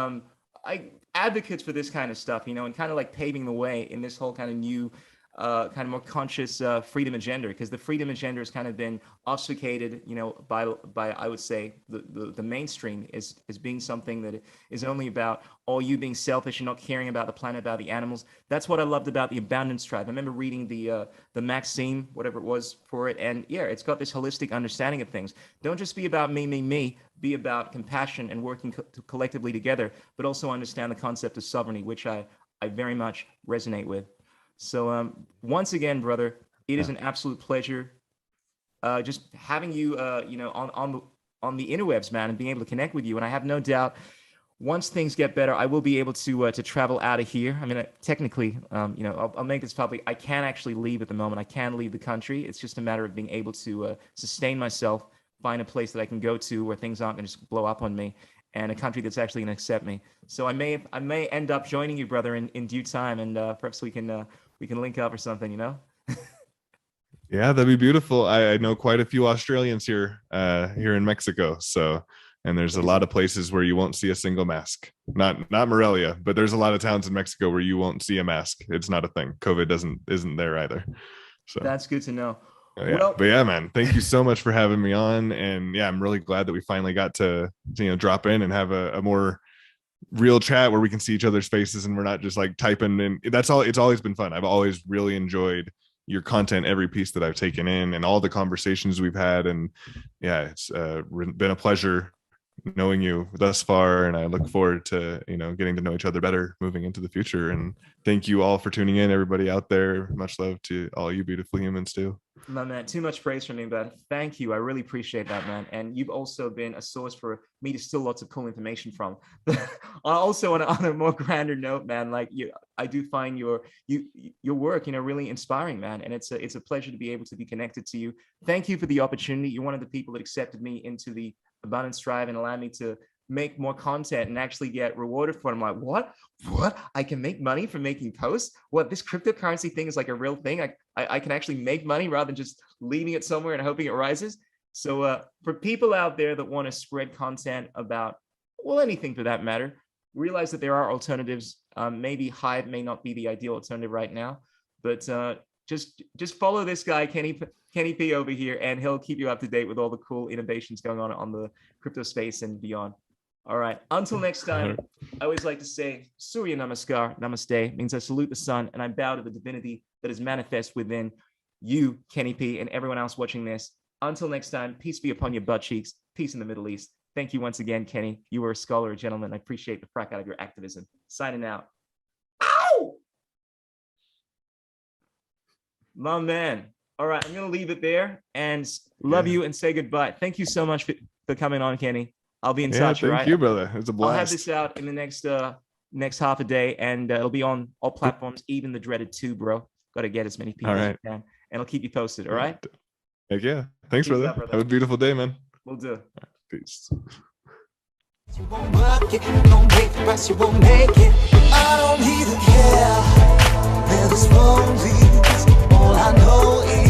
advocates for this kind of stuff, you know, and kind of like paving the way in this whole kind of new kind of more conscious freedom agenda, because the freedom agenda has kind of been obfuscated, you know, by I would say the mainstream is being something that is only about all you being selfish and not caring about the planet, about the animals. That's what I loved about the Abundance Tribe. I remember reading the Maxime, whatever it was for it, and yeah, it's got this holistic understanding of things. Don't just be about me. Be about compassion and working collectively together, but also understand the concept of sovereignty, which I very much resonate with. So once again, brother, it is an absolute pleasure just having you, you know, on the interwebs, man, and being able to connect with you. And I have no doubt, once things get better, I will be able to travel out of here. I mean, technically, you know, I'll make this public. I can't actually leave at the moment. I can leave the country. It's just a matter of being able to sustain myself, find a place that I can go to where things aren't going to just blow up on me, and a country that's actually going to accept me. So I may end up joining you, brother, in due time, and perhaps we can link up or something, you know? Yeah, that'd be beautiful. I know quite a few Australians here in Mexico. So, and there's a lot of places where you won't see a single mask. Not Morelia, but there's a lot of towns in Mexico where you won't see a mask. It's not a thing. COVID isn't there either. So that's good to know. Yeah. Well, but yeah, man, thank you so much for having me on. And yeah, I'm really glad that we finally got to, you know, drop in and have a more real chat where we can see each other's faces and we're not just like typing in. That's all. It's always been fun. I've always really enjoyed your content, every piece that I've taken in and all the conversations we've had. And yeah, it's been a pleasure knowing you thus far. And I look forward to, you know, getting to know each other better moving into the future. And thank you all for tuning in, everybody out there. Much love to all you beautiful humans too. My man, too much praise from me, but thank you. I really appreciate that, man. And you've also been a source for me to steal lots of cool information from. Also, on a more grander note, man, like I do find your work, you know, really inspiring, man. And it's a pleasure to be able to be connected to you. Thank you for the opportunity. You're one of the people that accepted me into the Abundance Tribe and allowed me to make more content and actually get rewarded for it. I'm like, what? I can make money from making posts? What, this cryptocurrency thing is like a real thing? I can actually make money rather than just leaving it somewhere and hoping it rises. So for people out there that want to spread content about, well, anything for that matter, realize that there are alternatives. Maybe Hive may not be the ideal alternative right now, but just follow this guy, Kenny P over here, and he'll keep you up to date with all the cool innovations going on the crypto space and beyond. All right. Until next time, I always like to say, Surya Namaskar, Namaste, means I salute the sun and I bow to the divinity that is manifest within you, Kenny P, and everyone else watching this. Until next time, peace be upon your butt cheeks. Peace in the Middle East. Thank you once again, Kenny. You were a scholar, a gentleman. I appreciate the frack out of your activism. Signing out. Ow! My man. All right. I'm going to leave it there and love you and say goodbye. Thank you so much for coming on, Kenny. I'll be in touch. Thank you, brother. It's a blast. I'll have this out in the next half a day, and it'll be on all platforms, even the dreaded 2, bro. Got to get as many people as you can, and I'll keep you posted. All right. Heck yeah. Thanks, brother. Have a beautiful day, man. We'll do. Peace. You won't work it, don't break the rest, you won't make it. I don't even care where this road leads. All I know is